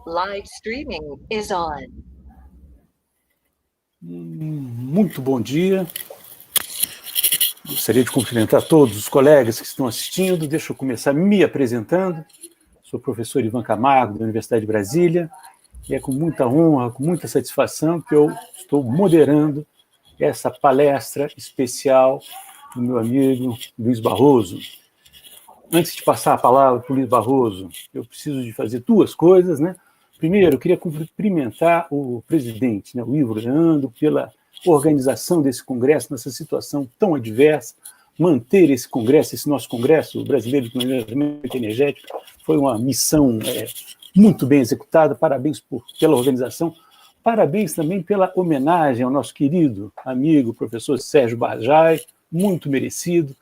Live streaming is on. Muito bom dia. Gostaria de cumprimentar todos os colegas que estão assistindo. Deixa eu começar me apresentando. Sou o professor Ivan Camargo, da Universidade de Brasília, e é com muita honra, com muita satisfação que eu estou moderando essa palestra especial do meu amigo Luiz Barroso. Antes de passar a palavra para o Luiz Barroso, eu preciso de fazer duas coisas, né? Primeiro, eu queria cumprimentar o presidente, né, o Ivo Leandro, pela organização desse congresso nessa situação tão adversa. Manter esse congresso, esse nosso congresso brasileiro de planejamento energético, foi uma missão muito bem executada. Parabéns pela organização. Parabéns também pela homenagem ao nosso querido amigo, professor Sérgio Bajai, muito merecido,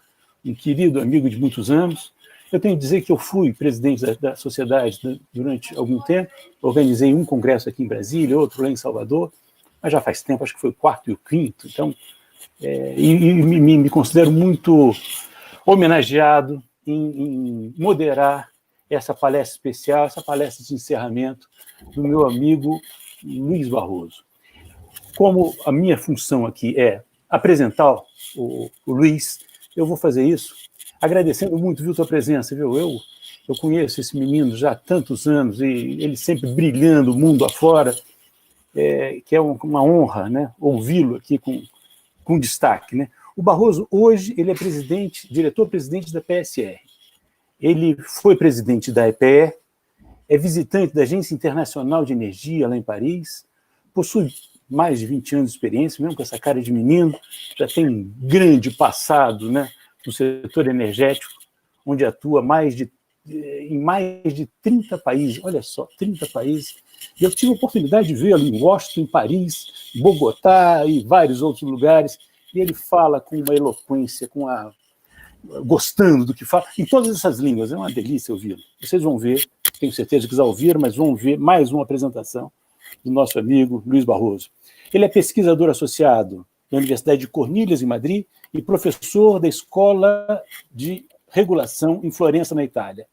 um querido amigo de muitos anos. Eu tenho que dizer que eu fui presidente da sociedade durante algum tempo, organizei um congresso aqui em Brasília, outro lá em Salvador, mas já faz tempo, acho que foi o quarto e o quinto, então, me considero muito homenageado em moderar essa palestra especial, essa palestra de encerramento do meu amigo Luiz Barroso. Como a minha função aqui é apresentar o Luiz, eu vou fazer isso agradecendo muito, viu, tua presença, viu? Eu conheço esse menino já há tantos anos e ele sempre brilhando o mundo afora, que é uma honra, né, ouvi-lo aqui com destaque, né? O Barroso, hoje, ele é diretor-presidente da PSR. Ele foi presidente da EPE, é visitante da Agência Internacional de Energia lá em Paris, possui mais de 20 anos de experiência, mesmo com essa cara de menino, já tem um grande passado, né, no setor energético, onde atua em mais de 30 países, olha só, 30 países. E eu tive a oportunidade de vê-lo em Washington, Paris, Bogotá e vários outros lugares, e ele fala com uma eloquência, gostando do que fala, em todas essas línguas, é uma delícia ouvi-lo. Vocês vão ver, tenho certeza que já ouviram, mas vão ver mais uma apresentação do nosso amigo Luiz Barroso. Ele é pesquisador associado da Universidade de Cornellà, em Madrid, e professor da Escola de Regulação em Florença, na Itália.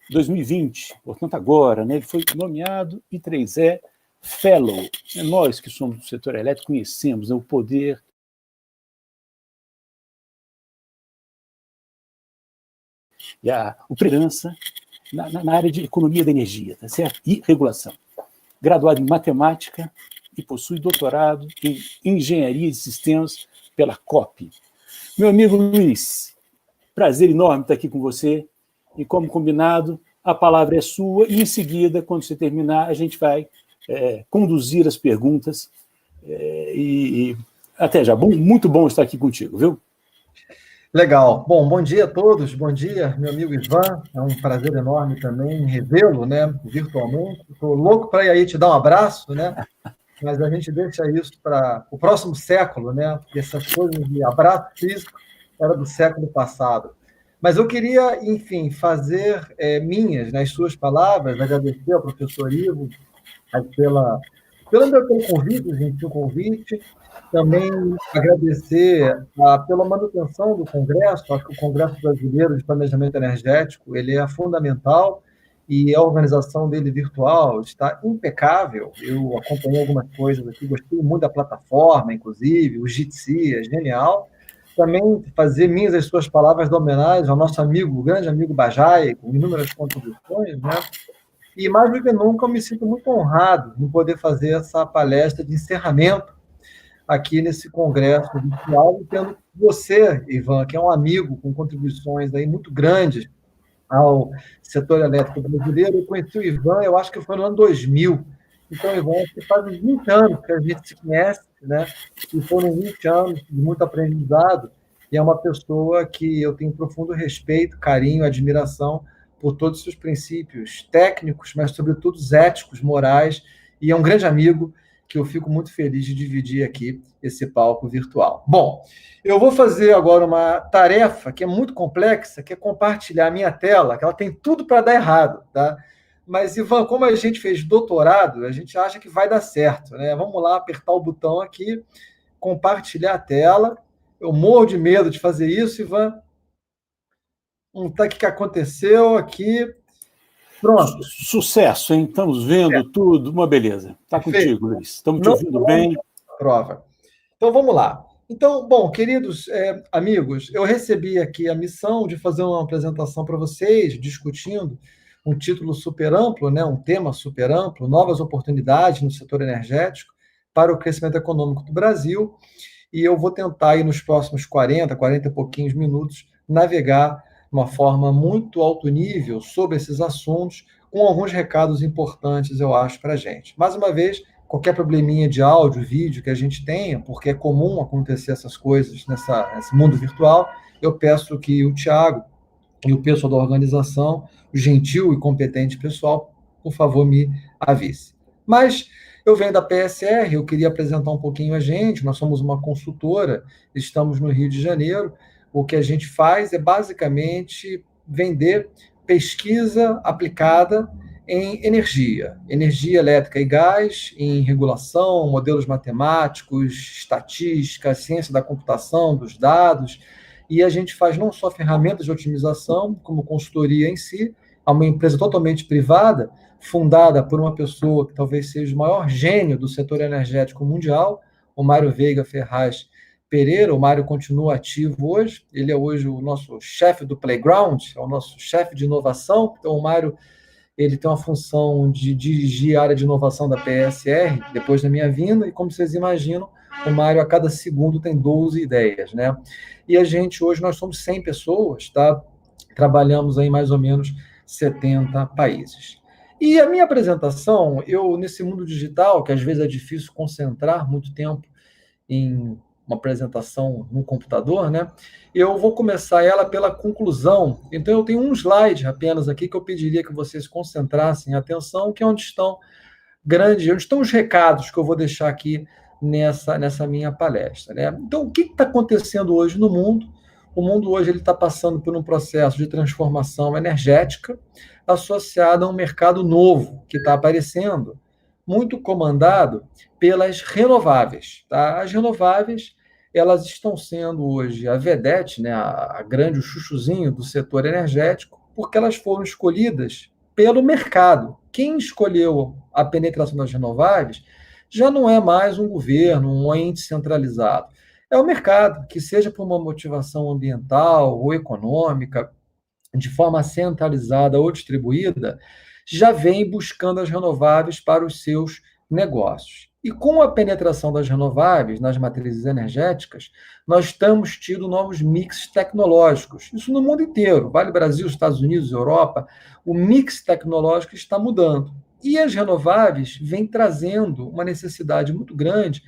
2020, portanto agora, né, ele foi nomeado I3E Fellow. Nós que somos do setor elétrico conhecemos, né, o poder e a presença na área de economia da energia, tá certo? E regulação. Graduado em matemática e possui doutorado em engenharia de sistemas pela COP. Meu amigo Luiz, prazer enorme estar aqui com você, e como combinado, a palavra é sua, e em seguida, quando você terminar, a gente vai conduzir as perguntas, e até já. Muito bom estar aqui contigo, viu? Legal. Bom dia a todos, bom dia, meu amigo Ivan, é um prazer enorme também revê-lo, né, virtualmente. Estou louco para ir aí te dar um abraço, né, mas a gente deixa isso para o próximo século, né, porque essas coisas de abraço físico era do século passado. Mas eu queria, enfim, fazer minhas, nas suas palavras, agradecer ao professor Ivo pelo convite, gentil convite, também agradecer pela manutenção do Congresso. Acho que o Congresso Brasileiro de Planejamento Energético ele é fundamental e a organização dele virtual está impecável. Eu acompanhei algumas coisas aqui, gostei muito da plataforma, inclusive, o Jitsi é genial. Também fazer minhas as suas palavras de homenagem ao nosso amigo, o grande amigo Bajai, com inúmeras contribuições, né? E mais do que nunca eu me sinto muito honrado em poder fazer essa palestra de encerramento aqui nesse congresso virtual, e tendo você, Ivan, que é um amigo com contribuições aí muito grandes ao setor elétrico brasileiro. Eu conheci o Ivan, eu acho que foi no ano 2000. Então, Ivan, acho que faz uns 20 anos que a gente se conhece, né? E foram 20 anos de muito aprendizado, e é uma pessoa que eu tenho profundo respeito, carinho, admiração por todos os seus princípios técnicos, mas, sobretudo, os éticos, morais, e é um grande amigo que eu fico muito feliz de dividir aqui esse palco virtual. Bom, eu vou fazer agora uma tarefa que é muito complexa, que é compartilhar a minha tela, que ela tem tudo para dar errado, tá? Mas, Ivan, como a gente fez doutorado, a gente acha que vai dar certo, né? Vamos lá, apertar o botão aqui, compartilhar a tela. Eu morro de medo de fazer isso, Ivan. Vamos ver o que aconteceu aqui. Pronto. Sucesso, hein? Estamos vendo tudo, uma beleza. Está contigo, Luiz. Estamos te ouvindo bem. Prova. Então, vamos lá. Então, bom, queridos amigos, eu recebi aqui a missão de fazer uma apresentação para vocês, discutindo um título super amplo, né, um tema super amplo, novas oportunidades no setor energético para o crescimento econômico do Brasil, e eu vou tentar, aí, nos próximos 40 e pouquinhos minutos, navegar de uma forma muito alto nível sobre esses assuntos, com alguns recados importantes, eu acho, para a gente. Mais uma vez, qualquer probleminha de áudio, vídeo que a gente tenha, porque é comum acontecer essas coisas nesse mundo virtual, eu peço que o Thiago e o pessoal da organização, o gentil e competente pessoal, por favor, me avise. Mas eu venho da PSR, eu queria apresentar um pouquinho a gente, nós somos uma consultora, estamos no Rio de Janeiro, o que a gente faz é basicamente vender pesquisa aplicada em energia elétrica e gás, em regulação, modelos matemáticos, estatística, ciência da computação, dos dados, e a gente faz não só ferramentas de otimização, como consultoria em si, é uma empresa totalmente privada, fundada por uma pessoa que talvez seja o maior gênio do setor energético mundial, o Mário Veiga Ferraz Pereira. O Mário continua ativo hoje, ele é hoje o nosso chefe do playground, é o nosso chefe de inovação. Então, o Mário, ele tem uma função de dirigir a área de inovação da PSR, depois da minha vinda, e como vocês imaginam, o Mário, a cada segundo, tem 12 ideias, né? E a gente, hoje, nós somos 100 pessoas, tá? Trabalhamos aí em mais ou menos 70 países. E a minha apresentação, nesse mundo digital, que às vezes é difícil concentrar muito tempo em uma apresentação no computador, né? Eu vou começar ela pela conclusão. Então, eu tenho um slide apenas aqui que eu pediria que vocês concentrassem a atenção, que é onde estão os recados que eu vou deixar aqui nessa minha palestra, né? Então, o que está acontecendo hoje no mundo? O mundo hoje está passando por um processo de transformação energética associado a um mercado novo que está aparecendo, muito comandado pelas renováveis. Tá? As renováveis, elas estão sendo hoje a vedete, né, o chuchuzinho do setor energético, porque elas foram escolhidas pelo mercado. Quem escolheu a penetração das renováveis já não é mais um governo, um ente centralizado. É o mercado, que seja por uma motivação ambiental ou econômica, de forma centralizada ou distribuída, já vem buscando as renováveis para os seus negócios. E com a penetração das renováveis nas matrizes energéticas, nós estamos tido novos mix tecnológicos. Isso no mundo inteiro, vale Brasil, Estados Unidos, Europa, o mix tecnológico está mudando. E as renováveis vêm trazendo uma necessidade muito grande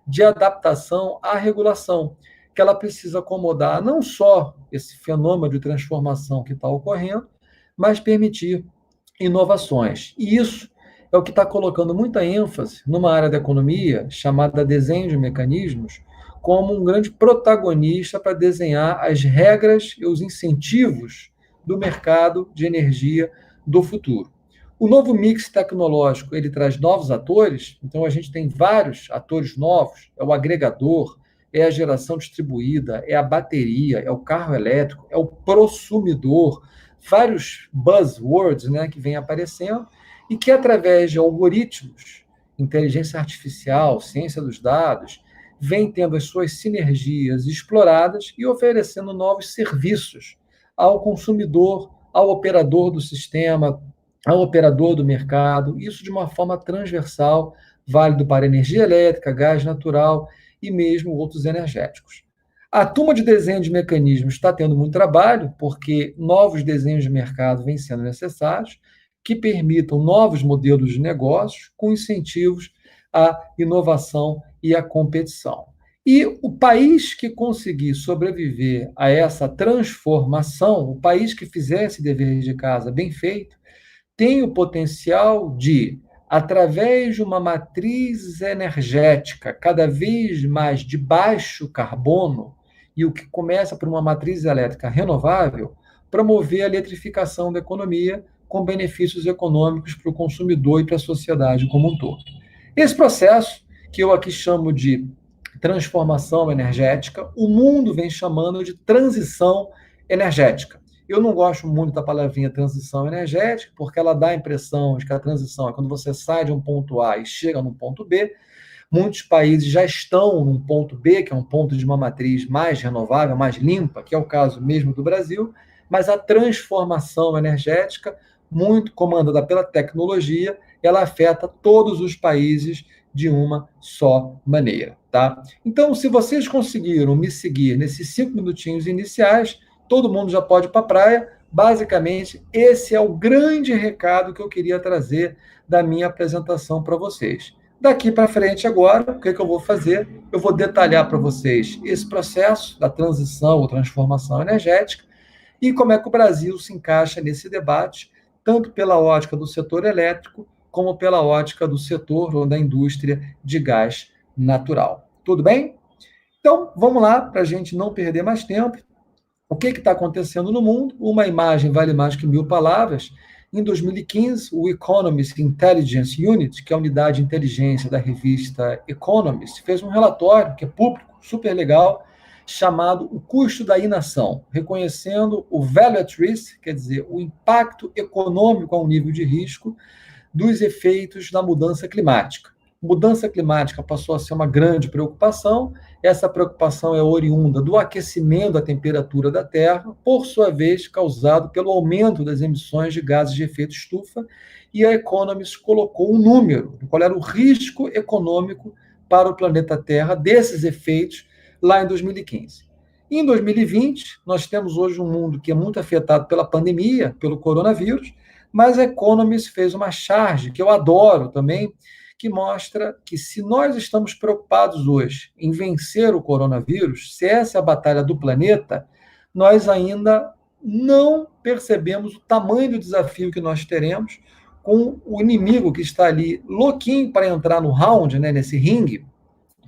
de adaptação à regulação, que ela precisa acomodar não só esse fenômeno de transformação que está ocorrendo, mas permitir inovações. E isso é o que está colocando muita ênfase numa área da economia chamada desenho de mecanismos, como um grande protagonista para desenhar as regras e os incentivos do mercado de energia do futuro. O novo mix tecnológico, ele traz novos atores, então a gente tem vários atores novos, é o agregador, é a geração distribuída, é a bateria, é o carro elétrico, é o prosumidor, vários buzzwords, né, que vêm aparecendo e que, através de algoritmos, inteligência artificial, ciência dos dados, vem tendo as suas sinergias exploradas e oferecendo novos serviços ao consumidor, ao operador do sistema, ao operador do mercado, isso de uma forma transversal, válido para energia elétrica, gás natural e mesmo outros energéticos. A turma de desenho de mecanismos está tendo muito trabalho, porque novos desenhos de mercado vêm sendo necessários, que permitam novos modelos de negócios com incentivos à inovação e à competição. E o país que conseguir sobreviver a essa transformação, o país que fizer esse dever de casa bem feito, tem o potencial de, através de uma matriz energética cada vez mais de baixo carbono, e o que começa por uma matriz elétrica renovável, promover a eletrificação da economia com benefícios econômicos para o consumidor e para a sociedade como um todo. Esse processo, que eu aqui chamo de transformação energética, o mundo vem chamando de transição energética. Eu não gosto muito da palavrinha transição energética, porque ela dá a impressão de que a transição é quando você sai de um ponto A e chega num ponto B. Muitos países já estão num ponto B, que é um ponto de uma matriz mais renovável, mais limpa, que é o caso mesmo do Brasil, mas a transformação energética, muito comandada pela tecnologia, ela afeta todos os países de uma só maneira, tá? Então, se vocês conseguiram me seguir nesses 5 minutinhos iniciais, todo mundo já pode ir para a praia. Basicamente, esse é o grande recado que eu queria trazer da minha apresentação para vocês. Daqui para frente, agora, o que eu vou fazer? Eu vou detalhar para vocês esse processo da transição ou transformação energética e como é que o Brasil se encaixa nesse debate, tanto pela ótica do setor elétrico, como pela ótica do setor ou da indústria de gás natural. Tudo bem? Então, vamos lá, para a gente não perder mais tempo. O que está acontecendo no mundo? Uma imagem vale mais que 1000 palavras. Em 2015, o Economist Intelligence Unit, que é a unidade de inteligência da revista Economist, fez um relatório que é público, super legal, chamado O Custo da Inação, reconhecendo o value at risk, quer dizer, o impacto econômico a um nível de risco dos efeitos da mudança climática. Mudança climática passou a ser uma grande preocupação. Essa preocupação é oriunda do aquecimento da temperatura da Terra, por sua vez, causado pelo aumento das emissões de gases de efeito estufa, e a Economist colocou um número, qual era o risco econômico para o planeta Terra desses efeitos lá em 2015. Em 2020, nós temos hoje um mundo que é muito afetado pela pandemia, pelo coronavírus, mas a Economist fez uma charge, que eu adoro também, que mostra que se nós estamos preocupados hoje em vencer o coronavírus, se essa é a batalha do planeta, nós ainda não percebemos o tamanho do desafio que nós teremos com o inimigo que está ali louquinho para entrar no round, né, nesse ringue,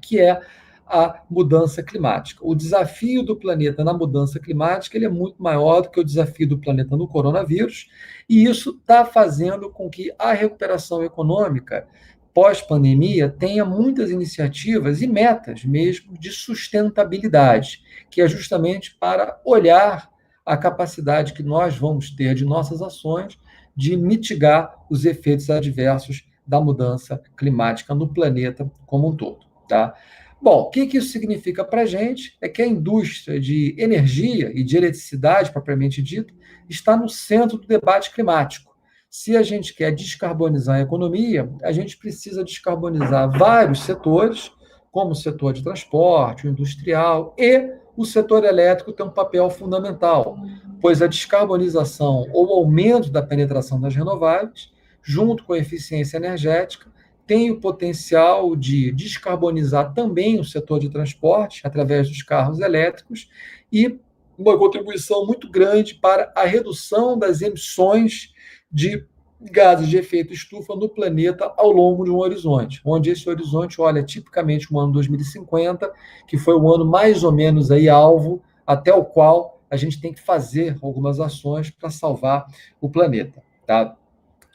que é a mudança climática. O desafio do planeta na mudança climática ele é muito maior do que o desafio do planeta no coronavírus, e isso está fazendo com que a recuperação econômica pós-pandemia tenha muitas iniciativas e metas mesmo de sustentabilidade, que é justamente para olhar a capacidade que nós vamos ter de nossas ações de mitigar os efeitos adversos da mudança climática no planeta como um todo, tá? Bom, o que isso significa para a gente é que a indústria de energia e de eletricidade, propriamente dito, está no centro do debate climático. Se a gente quer descarbonizar a economia, a gente precisa descarbonizar vários setores, como o setor de transporte, o industrial, e o setor elétrico tem um papel fundamental, pois a descarbonização ou o aumento da penetração das renováveis, junto com a eficiência energética, tem o potencial de descarbonizar também o setor de transporte, através dos carros elétricos, e uma contribuição muito grande para a redução das emissões de gases de efeito estufa no planeta ao longo de um horizonte, onde esse horizonte, olha, tipicamente o ano 2050, que foi o ano mais ou menos aí alvo, até o qual a gente tem que fazer algumas ações para salvar o planeta, tá?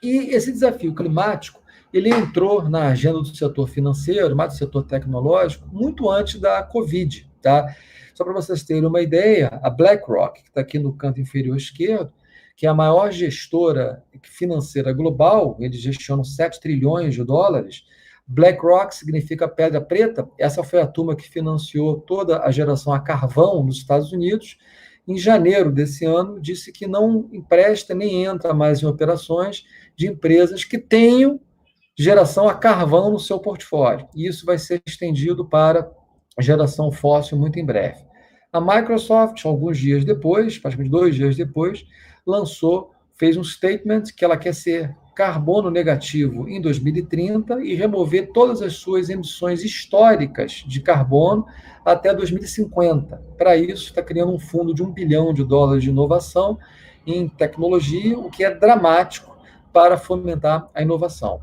E esse desafio climático, ele entrou na agenda do setor financeiro, mas do setor tecnológico, muito antes da Covid, tá? Só para vocês terem uma ideia, a BlackRock, que está aqui no canto inferior esquerdo, que é a maior gestora financeira global, eles gestionam 7 trilhões de dólares. BlackRock significa pedra preta, essa foi a turma que financiou toda a geração a carvão nos Estados Unidos. Em janeiro desse ano, disse que não empresta nem entra mais em operações de empresas que tenham geração a carvão no seu portfólio. E isso vai ser estendido para a geração fóssil muito em breve. A Microsoft, alguns dias depois, praticamente 2 dias depois, fez um statement que ela quer ser carbono negativo em 2030 e remover todas as suas emissões históricas de carbono até 2050. Para isso, está criando um fundo de $1 bilhão de inovação em tecnologia, o que é dramático para fomentar a inovação.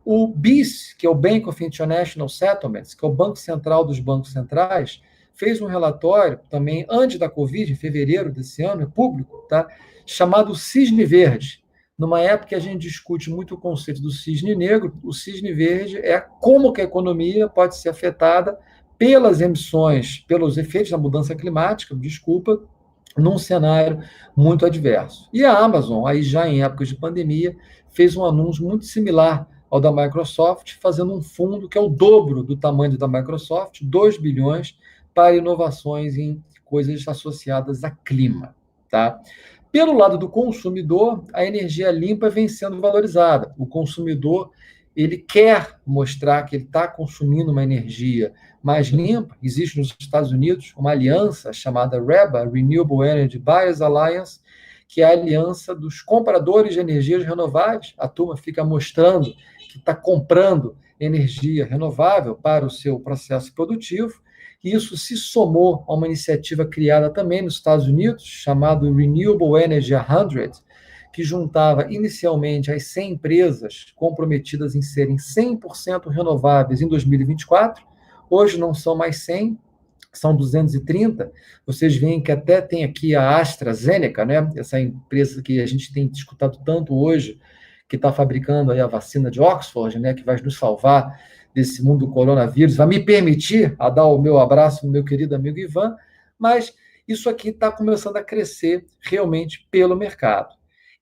O BIS, que é o Bank of International Settlements, que é o Banco Central dos Bancos Centrais, fez um relatório também antes da Covid, em fevereiro desse ano, é público, tá? Chamado Cisne Verde. Numa época que a gente discute muito o conceito do cisne negro, o cisne verde é como que a economia pode ser afetada pelas emissões, pelos efeitos da mudança climática, num cenário muito adverso. E a Amazon, aí já em épocas de pandemia, fez um anúncio muito similar ao da Microsoft, fazendo um fundo que é o dobro do tamanho da Microsoft, 2 bilhões, para inovações em coisas associadas a clima. Tá? Pelo lado do consumidor, a energia limpa vem sendo valorizada. O consumidor ele quer mostrar que ele está consumindo uma energia mais limpa. Existe nos Estados Unidos uma aliança chamada REBA, Renewable Energy Buyers Alliance, que é a aliança dos compradores de energias renováveis. A turma fica mostrando que está comprando energia renovável para o seu processo produtivo. E isso se somou a uma iniciativa criada também nos Estados Unidos, chamada Renewable Energy 100, que juntava inicialmente as 100 empresas comprometidas em serem 100% renováveis em 2024. Hoje não são mais 100, são 230. Vocês veem que até tem aqui a AstraZeneca, né? Essa empresa que a gente tem discutido tanto hoje, que está fabricando aí a vacina de Oxford, né? Que vai nos salvar desse mundo do coronavírus, vai me permitir a dar o meu abraço no meu querido amigo Ivan, mas isso aqui está começando a crescer realmente pelo mercado.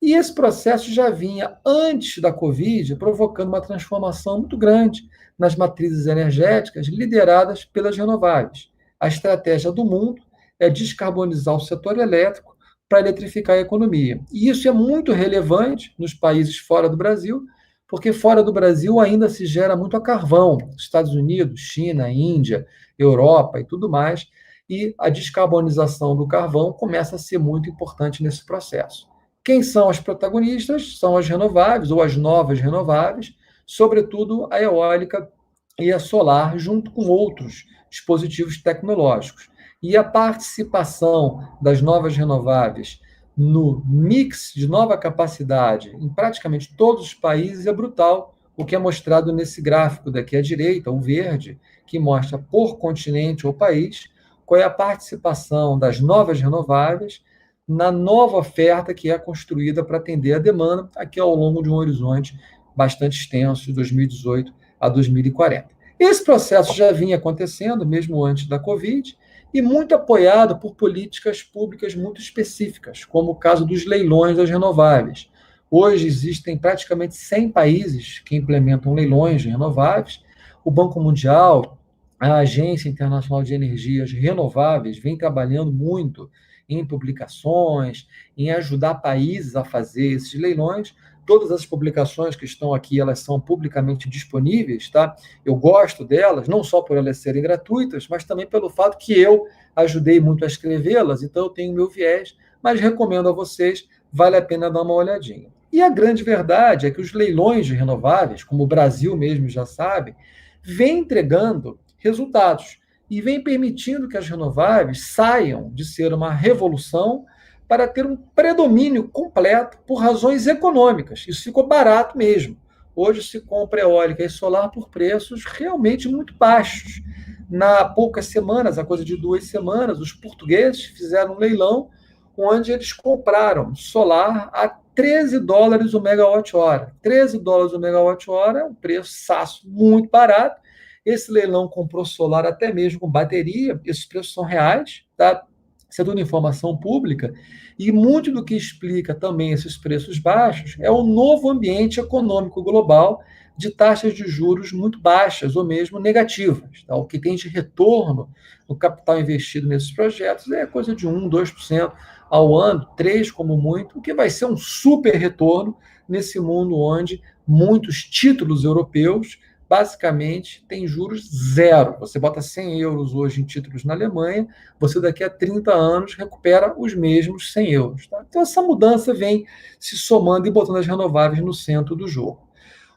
E esse processo já vinha, antes da Covid, provocando uma transformação muito grande nas matrizes energéticas lideradas pelas renováveis. A estratégia do mundo é descarbonizar o setor elétrico para eletrificar a economia. E isso é muito relevante nos países fora do Brasil, porque fora do Brasil ainda se gera muito a carvão, Estados Unidos, China, Índia, Europa e tudo mais, e a descarbonização do carvão começa a ser muito importante nesse processo. Quem são as protagonistas? São as renováveis, ou as novas renováveis, sobretudo a eólica e a solar, junto com outros dispositivos tecnológicos. E a participação das novas renováveis no mix de nova capacidade em praticamente todos os países é brutal, o que é mostrado nesse gráfico daqui à direita, o verde, que mostra por continente ou país qual é a participação das novas renováveis na nova oferta que é construída para atender a demanda aqui ao longo de um horizonte bastante extenso, de 2018 a 2040. Esse processo já vinha acontecendo, mesmo antes da Covid, e muito apoiado por políticas públicas muito específicas, como o caso dos leilões das renováveis. Hoje existem praticamente 100 países que implementam leilões de renováveis. O Banco Mundial, a Agência Internacional de Energias Renováveis, vem trabalhando muito em publicações, em ajudar países a fazer esses leilões. Todas as publicações que estão aqui, elas são publicamente disponíveis, tá? Eu gosto delas, não só por elas serem gratuitas, mas também pelo fato que eu ajudei muito a escrevê-las, então eu tenho meu viés, mas recomendo a vocês, vale a pena dar uma olhadinha. E a grande verdade é que os leilões de renováveis, como o Brasil mesmo já sabe, vem entregando resultados e vem permitindo que as renováveis saiam de ser uma revolução para ter um predomínio completo por razões econômicas. Isso ficou barato mesmo. Hoje se compra eólica e solar por preços realmente muito baixos. Na poucas semanas, a coisa de 2 semanas, os portugueses fizeram um leilão onde eles compraram solar a $13 o megawatt-hora. $13 o megawatt-hora é um preço saço muito barato. Esse leilão comprou solar até mesmo com bateria, esses preços são reais, tá? Isso é toda informação pública, e muito do que explica também esses preços baixos é o novo ambiente econômico global de taxas de juros muito baixas ou mesmo negativas. Tá? O que tem de retorno no capital investido nesses projetos é coisa de 1%, 2% ao ano, 3% como muito, o que vai ser um super retorno nesse mundo onde muitos títulos europeus basicamente tem juros zero. Você bota 100 euros hoje em títulos na Alemanha, você daqui a 30 anos recupera os mesmos 100 euros. Tá? Então essa mudança vem se somando e botando as renováveis no centro do jogo.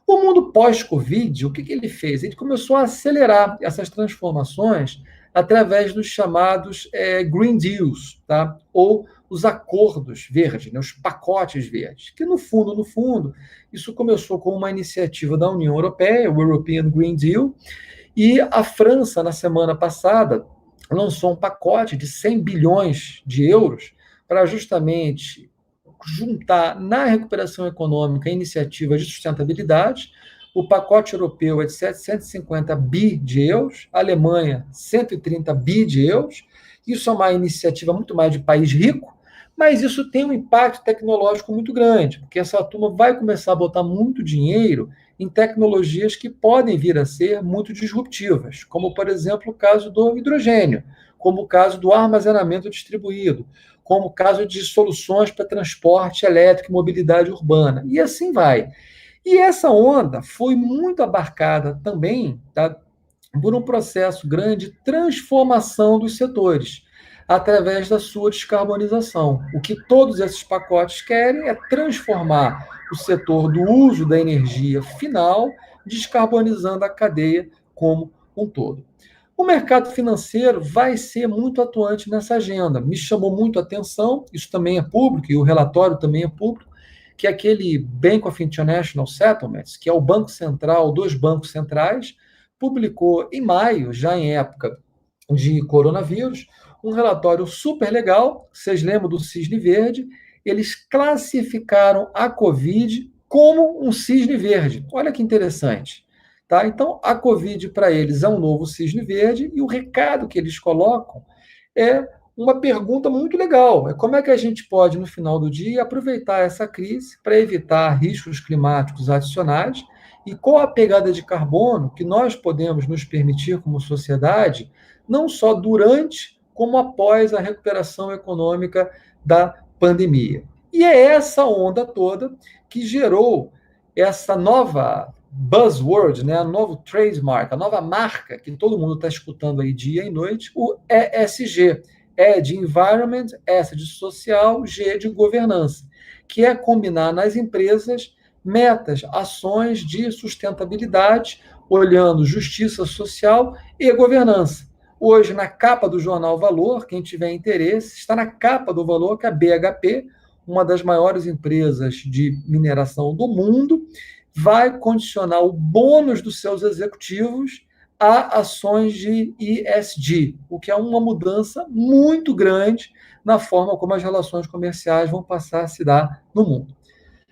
O mundo pós-Covid, o que ele fez? Ele começou a acelerar essas transformações através dos chamados Green Deals, tá? Ou os acordos verdes, né? Os pacotes verdes, que no fundo, isso começou com uma iniciativa da União Europeia, o European Green Deal, e a França, na semana passada, lançou um pacote de 100 bilhões de euros para justamente juntar na recuperação econômica iniciativas de sustentabilidade. O pacote europeu é de 750 bi de euros, a Alemanha 130 bi de euros. Isso é uma iniciativa muito mais de país rico, Mas isso tem um impacto tecnológico muito grande, porque essa turma vai começar a botar muito dinheiro em tecnologias que podem vir a ser muito disruptivas, como, por exemplo, o caso do hidrogênio, como o caso do armazenamento distribuído, como o caso de soluções para transporte elétrico e mobilidade urbana, e assim vai. E essa onda foi muito abarcada também, tá, por um processo grande de transformação dos setores, através da sua descarbonização. O que todos esses pacotes querem é transformar o setor do uso da energia final, descarbonizando a cadeia como um todo. O mercado financeiro vai ser muito atuante nessa agenda. Me chamou muito a atenção, isso também é público, e o relatório também é público, que é aquele Bank of International Settlements, que é o Banco Central dos bancos centrais, publicou em maio, já em época de coronavírus, um relatório super legal. Vocês lembram do cisne verde? Eles classificaram a Covid como um cisne verde. Olha que interessante. Tá? Então, a Covid para eles é um novo cisne verde, e o recado que eles colocam é uma pergunta muito legal. É como é que a gente pode, no final do dia, aproveitar essa crise para evitar riscos climáticos adicionais, e qual a pegada de carbono que nós podemos nos permitir como sociedade, não só durante, como após a recuperação econômica da pandemia. E é essa onda toda que gerou essa nova buzzword, né, a novo trademark, a nova marca que todo mundo está escutando aí dia e noite, o ESG. E de environment, S de social, G de governança, que é combinar nas empresas metas, ações de sustentabilidade, olhando justiça social e governança. Hoje, na capa do jornal Valor, quem tiver interesse, está na capa do Valor que a BHP, uma das maiores empresas de mineração do mundo, vai condicionar o bônus dos seus executivos a ações de ESG, o que é uma mudança muito grande na forma como as relações comerciais vão passar a se dar no mundo.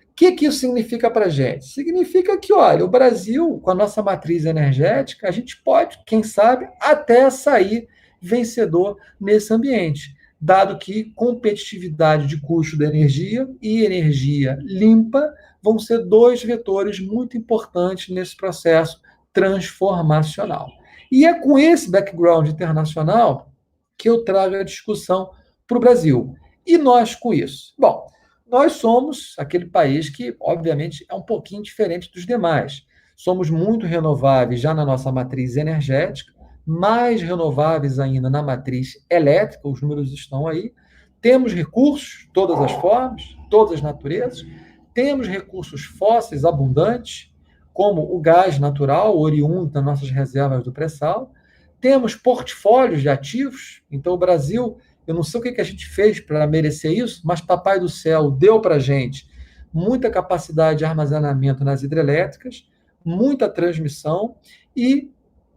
O que isso significa para a gente? Significa que, olha, o Brasil, com a nossa matriz energética, a gente pode, quem sabe, até sair vencedor nesse ambiente, dado que competitividade de custo da energia e energia limpa vão ser dois vetores muito importantes nesse processo transformacional. E é com esse background internacional que eu trago a discussão para o Brasil. E nós com isso? Bom, nós somos aquele país que, obviamente, é um pouquinho diferente dos demais. Somos muito renováveis já na nossa matriz energética, mais renováveis ainda na matriz elétrica, os números estão aí. Temos recursos, todas as formas, todas as naturezas. Temos recursos fósseis abundantes, como o gás natural, oriundo das nossas reservas do pré-sal. Temos portfólios de ativos. Então, o Brasil, eu não sei o que a gente fez para merecer isso, mas Papai do Céu deu para a gente muita capacidade de armazenamento nas hidrelétricas, muita transmissão e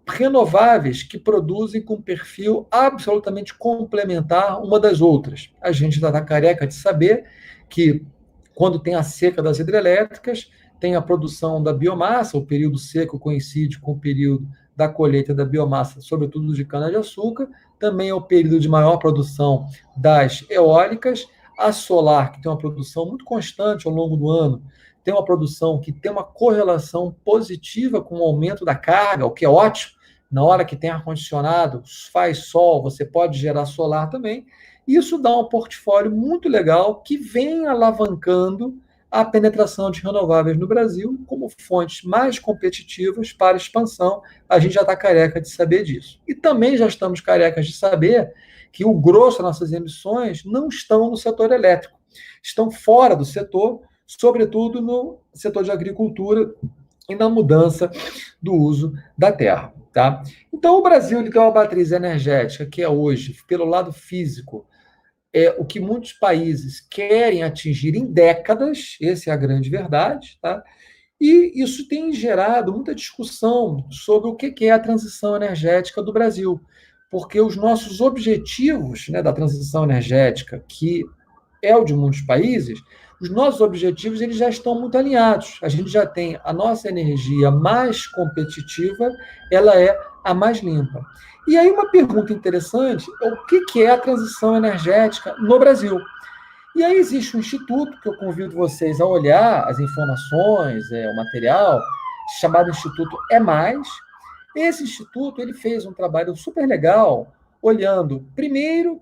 renováveis que produzem com perfil absolutamente complementar uma das outras. A gente está careca de saber que, quando tem a seca das hidrelétricas, tem a produção da biomassa, o período seco coincide com o período da colheita da biomassa, sobretudo de cana-de-açúcar, também é o período de maior produção das eólicas, a solar, que tem uma produção muito constante ao longo do ano, tem uma produção que tem uma correlação positiva com o aumento da carga, o que é ótimo. Na hora que tem ar-condicionado, faz sol, você pode gerar solar também. Isso dá um portfólio muito legal que vem alavancando a penetração de renováveis no Brasil como fontes mais competitivas para expansão. A gente já está careca de saber disso. E também já estamos carecas de saber que o grosso das nossas emissões não estão no setor elétrico, estão fora do setor, sobretudo no setor de agricultura e na mudança do uso da terra. Tá? Então, o Brasil ele tem uma matriz energética que é hoje, pelo lado físico, é o que muitos países querem atingir em décadas, essa é a grande verdade, tá? E isso tem gerado muita discussão sobre o que é a transição energética do Brasil, porque os nossos objetivos, né, da transição energética, que é o de muitos países, os nossos objetivos eles já estão muito alinhados. A gente já tem a nossa energia mais competitiva, ela é a mais limpa. E aí uma pergunta interessante é o que é a transição energética no Brasil. E aí existe um instituto que eu convido vocês a olhar as informações, o material, chamado Instituto É Mais. Esse instituto ele fez um trabalho super legal, olhando, primeiro,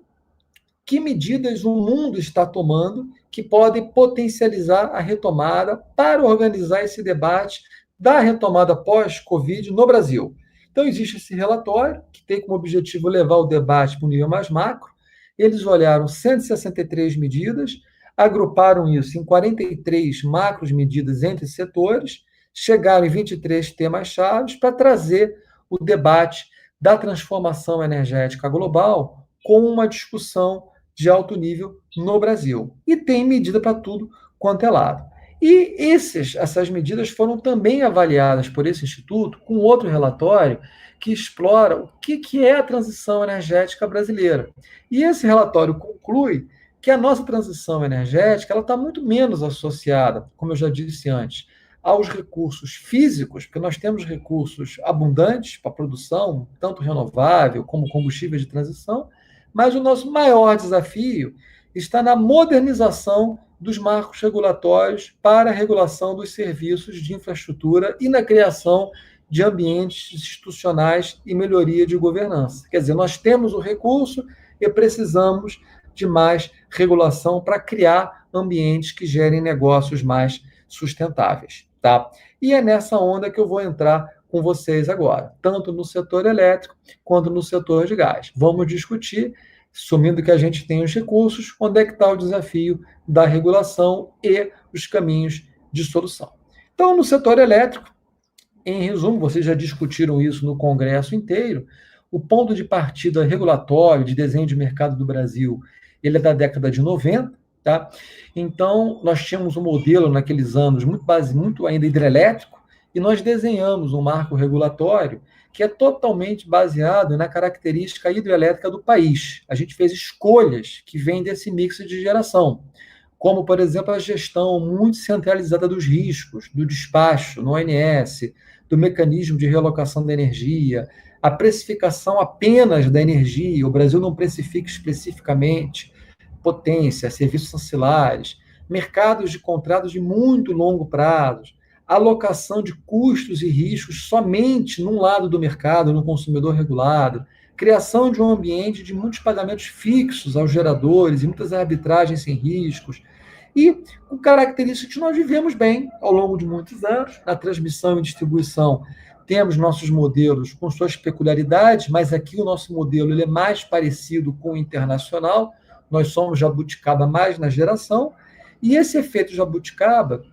que medidas o mundo está tomando que podem potencializar a retomada para organizar esse debate da retomada pós-Covid no Brasil. Então, existe esse relatório, que tem como objetivo levar o debate para um nível mais macro. Eles olharam 163 medidas, agruparam isso em 43 macros medidas entre setores, chegaram em 23 temas-chave para trazer o debate da transformação energética global com uma discussão de alto nível no Brasil. E tem medida para tudo quanto é lado. E essas medidas foram também avaliadas por esse instituto com outro relatório que explora o que é a transição energética brasileira. E esse relatório conclui que a nossa transição energética está muito menos associada, como eu já disse antes, aos recursos físicos, porque nós temos recursos abundantes para a produção, tanto renovável como combustíveis de transição, mas o nosso maior desafio está na modernização dos marcos regulatórios para a regulação dos serviços de infraestrutura e na criação de ambientes institucionais e melhoria de governança. Quer dizer, nós temos o recurso e precisamos de mais regulação para criar ambientes que gerem negócios mais sustentáveis, tá? E é nessa onda que eu vou entrar com vocês agora, tanto no setor elétrico quanto no setor de gás. Vamos discutir, assumindo que a gente tem os recursos, onde é que está o desafio da regulação e os caminhos de solução. Então, no setor elétrico, em resumo, vocês já discutiram isso no Congresso inteiro, o ponto de partida regulatório de desenho de mercado do Brasil, ele é da década de 90, tá? Então, nós tínhamos um modelo naqueles anos muito ainda hidrelétrico, e nós desenhamos um marco regulatório que é totalmente baseado na característica hidrelétrica do país. A gente fez escolhas que vêm desse mix de geração, como, por exemplo, a gestão muito centralizada dos riscos, do despacho no ONS, do mecanismo de realocação da energia, a precificação apenas da energia, o Brasil não precifica especificamente potência, serviços ancilares, mercados de contratos de muito longo prazo, alocação de custos e riscos somente num lado do mercado, no consumidor regulado, criação de um ambiente de muitos pagamentos fixos aos geradores e muitas arbitragens sem riscos, e com características que nós vivemos bem ao longo de muitos anos. Na transmissão e distribuição, temos nossos modelos com suas peculiaridades, mas aqui o nosso modelo ele é mais parecido com o internacional. Nós somos jabuticaba mais na geração, e esse efeito jabuticaba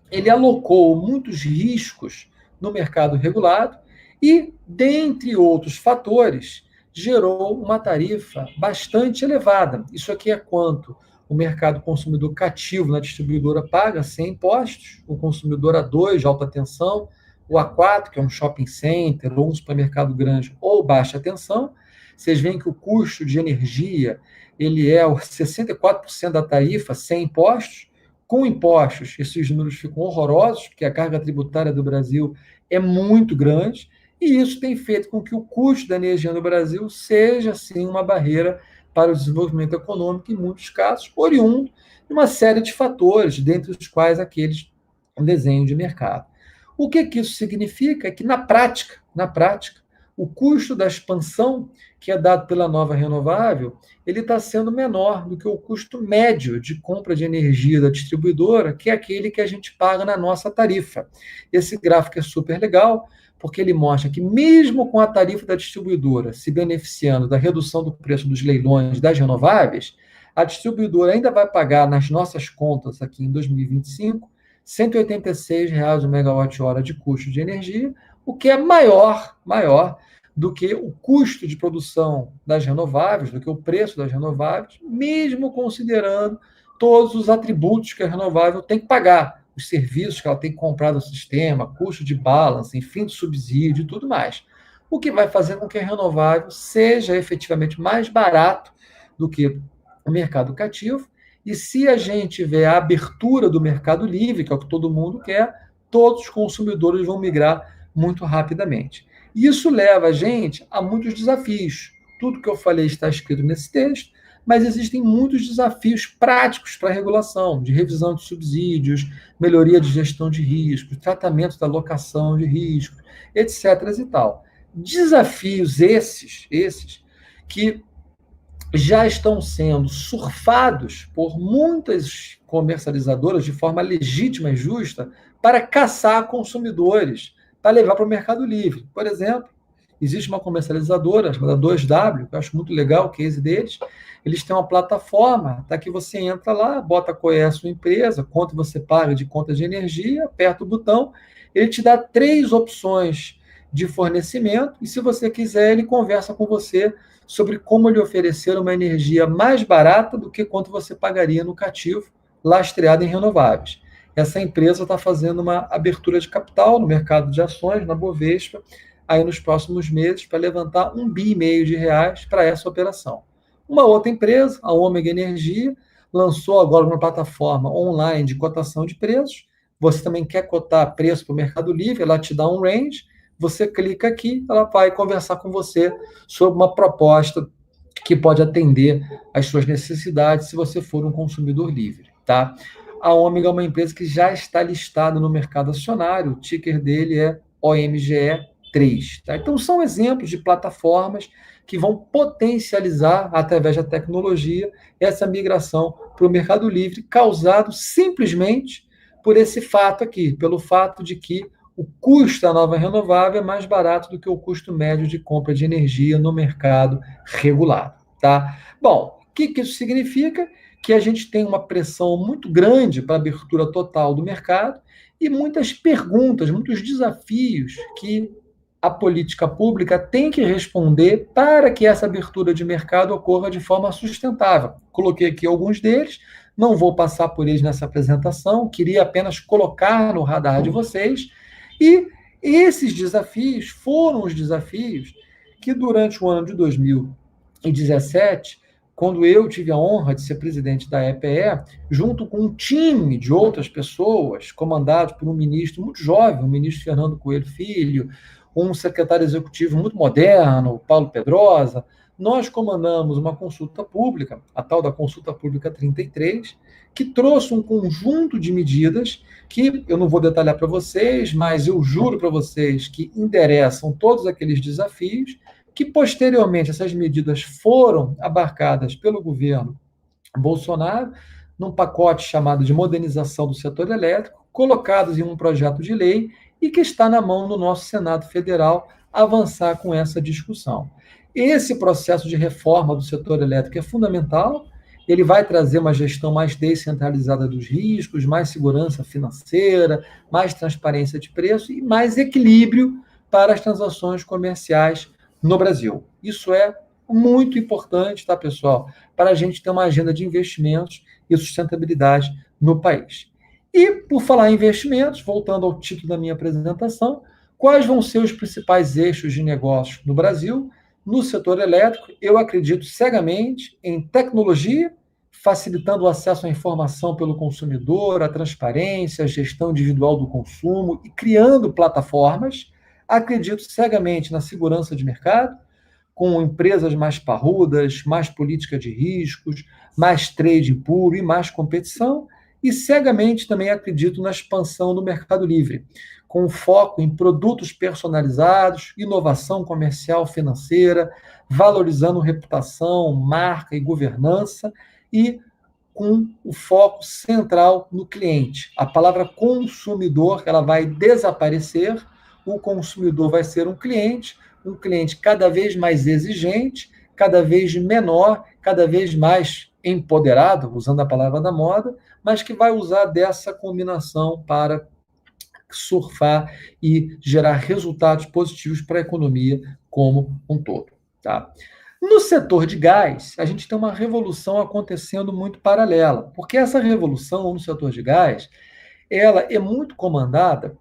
ele alocou muitos riscos no mercado regulado e, dentre outros fatores, gerou uma tarifa bastante elevada. Isso aqui é quanto o mercado consumidor cativo na distribuidora paga sem impostos, o consumidor A2 de alta tensão, o A4, que é um shopping center ou um supermercado grande ou baixa tensão. Vocês veem que o custo de energia ele é 64% da tarifa sem impostos. Com impostos, esses números ficam horrorosos, porque a carga tributária do Brasil é muito grande, e isso tem feito com que o custo da energia no Brasil seja, sim, uma barreira para o desenvolvimento econômico, em muitos casos, oriundo de uma série de fatores, dentre os quais aqueles um desenho de mercado. O que isso significa é que, na prática, o custo da expansão que é dado pela nova renovável, ele está sendo menor do que o custo médio de compra de energia da distribuidora, que é aquele que a gente paga na nossa tarifa. Esse gráfico é super legal, porque ele mostra que mesmo com a tarifa da distribuidora se beneficiando da redução do preço dos leilões das renováveis, a distribuidora ainda vai pagar nas nossas contas aqui em 2025 R$ 186 o megawatt-hora de custo de energia, o que é maior do que o custo de produção das renováveis, do que o preço das renováveis, mesmo considerando todos os atributos que a renovável tem que pagar, os serviços que ela tem que comprar do sistema, custo de balance, enfim, de subsídio e tudo mais. O que vai fazer com que a renovável seja efetivamente mais barato do que o mercado cativo. E se a gente tiver a abertura do mercado livre, que é o que todo mundo quer, todos os consumidores vão migrar muito rapidamente. Isso leva a gente a muitos desafios. Tudo que eu falei está escrito nesse texto, mas existem muitos desafios práticos para a regulação, de revisão de subsídios, melhoria de gestão de riscos, tratamento da alocação de riscos, etc. e tal. Desafios esses que já estão sendo surfados por muitas comercializadoras de forma legítima e justa para caçar consumidores, para levar para o Mercado Livre. Por exemplo, existe uma comercializadora chamada 2W, que eu acho muito legal o case deles. Eles têm uma plataforma, tá, que você entra lá, bota qual é a sua empresa, quanto você paga de conta de energia, aperta o botão, ele te dá 3 opções de fornecimento, e se você quiser, ele conversa com você sobre como lhe oferecer uma energia mais barata do que quanto você pagaria no cativo, lastreado em renováveis. Essa empresa está fazendo uma abertura de capital no mercado de ações, na Bovespa, aí nos próximos meses, para levantar R$1,5 bi para essa operação. Uma outra empresa, a Ômega Energia, lançou agora uma plataforma online de cotação de preços. Você também quer cotar preço para o Mercado Livre, ela te dá um range, você clica aqui, ela vai conversar com você sobre uma proposta que pode atender às suas necessidades se você for um consumidor livre, tá? A Ômega é uma empresa que já está listada no mercado acionário, o ticker dele é OMGE3. Tá? Então, são exemplos de plataformas que vão potencializar, através da tecnologia, essa migração para o Mercado Livre, causado simplesmente por esse fato aqui, pelo fato de que o custo da nova renovável é mais barato do que o custo médio de compra de energia no mercado regulado. Tá? Bom, o que isso significa? Que a gente tem uma pressão muito grande para a abertura total do mercado e muitas perguntas, muitos desafios que a política pública tem que responder para que essa abertura de mercado ocorra de forma sustentável. Coloquei aqui alguns deles, não vou passar por eles nessa apresentação, queria apenas colocar no radar de vocês. E esses desafios foram os desafios que, durante o ano de 2017, quando eu tive a honra de ser presidente da EPE, junto com um time de outras pessoas, comandado por um ministro muito jovem, o ministro Fernando Coelho Filho, um secretário executivo muito moderno, Paulo Pedrosa, nós comandamos uma consulta pública, a tal da Consulta Pública 33, que trouxe um conjunto de medidas que eu não vou detalhar para vocês, mas eu juro para vocês que endereçam todos aqueles desafios, que posteriormente essas medidas foram abarcadas pelo governo Bolsonaro num pacote chamado de modernização do setor elétrico, colocados em um projeto de lei e que está na mão do nosso Senado Federal avançar com essa discussão. Esse processo de reforma do setor elétrico é fundamental, ele vai trazer uma gestão mais descentralizada dos riscos, mais segurança financeira, mais transparência de preço e mais equilíbrio para as transações comerciais no Brasil. Isso é muito importante, tá, pessoal? Para a gente ter uma agenda de investimentos e sustentabilidade no país. E, por falar em investimentos, voltando ao título da minha apresentação, quais vão ser os principais eixos de negócio no Brasil? No setor elétrico, eu acredito cegamente em tecnologia, facilitando o acesso à informação pelo consumidor, a transparência, a gestão individual do consumo e criando plataformas. Acredito cegamente na segurança de mercado, com empresas mais parrudas, mais política de riscos, mais trading puro e mais competição. E cegamente também acredito na expansão do Mercado Livre, com foco em produtos personalizados, inovação comercial financeira, valorizando reputação, marca e governança, e com o foco central no cliente. A palavra consumidor ela vai desaparecer, o consumidor vai ser um cliente cada vez mais exigente, cada vez menor, cada vez mais empoderado, usando a palavra da moda, mas que vai usar dessa combinação para surfar e gerar resultados positivos para a economia como um todo. Tá? No setor de gás, a gente tem uma revolução acontecendo muito paralela, porque essa revolução no setor de gás, ela é muito comandada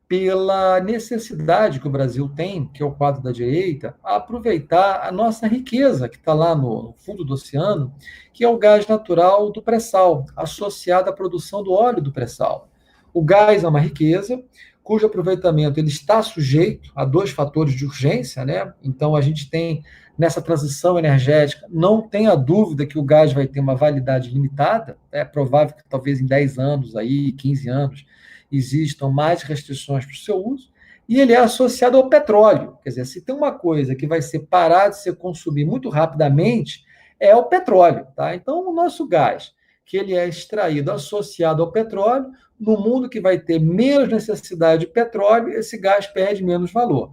pela necessidade que o Brasil tem, que é o quadro da direita, a aproveitar a nossa riqueza que está lá no fundo do oceano, que é o gás natural do pré-sal, associado à produção do óleo do pré-sal. O gás é uma riqueza cujo aproveitamento ele está sujeito a 2 fatores de urgência, né? Então, a gente tem, nessa transição energética, não tenha dúvida que o gás vai ter uma validade limitada, é provável que talvez em 10 anos, aí, 15 anos, existam mais restrições para o seu uso, e ele é associado ao petróleo. Quer dizer, se tem uma coisa que vai ser parar de ser consumido muito rapidamente, é o petróleo. Tá? Então, o nosso gás, que ele é extraído associado ao petróleo, no mundo que vai ter menos necessidade de petróleo, esse gás perde menos valor.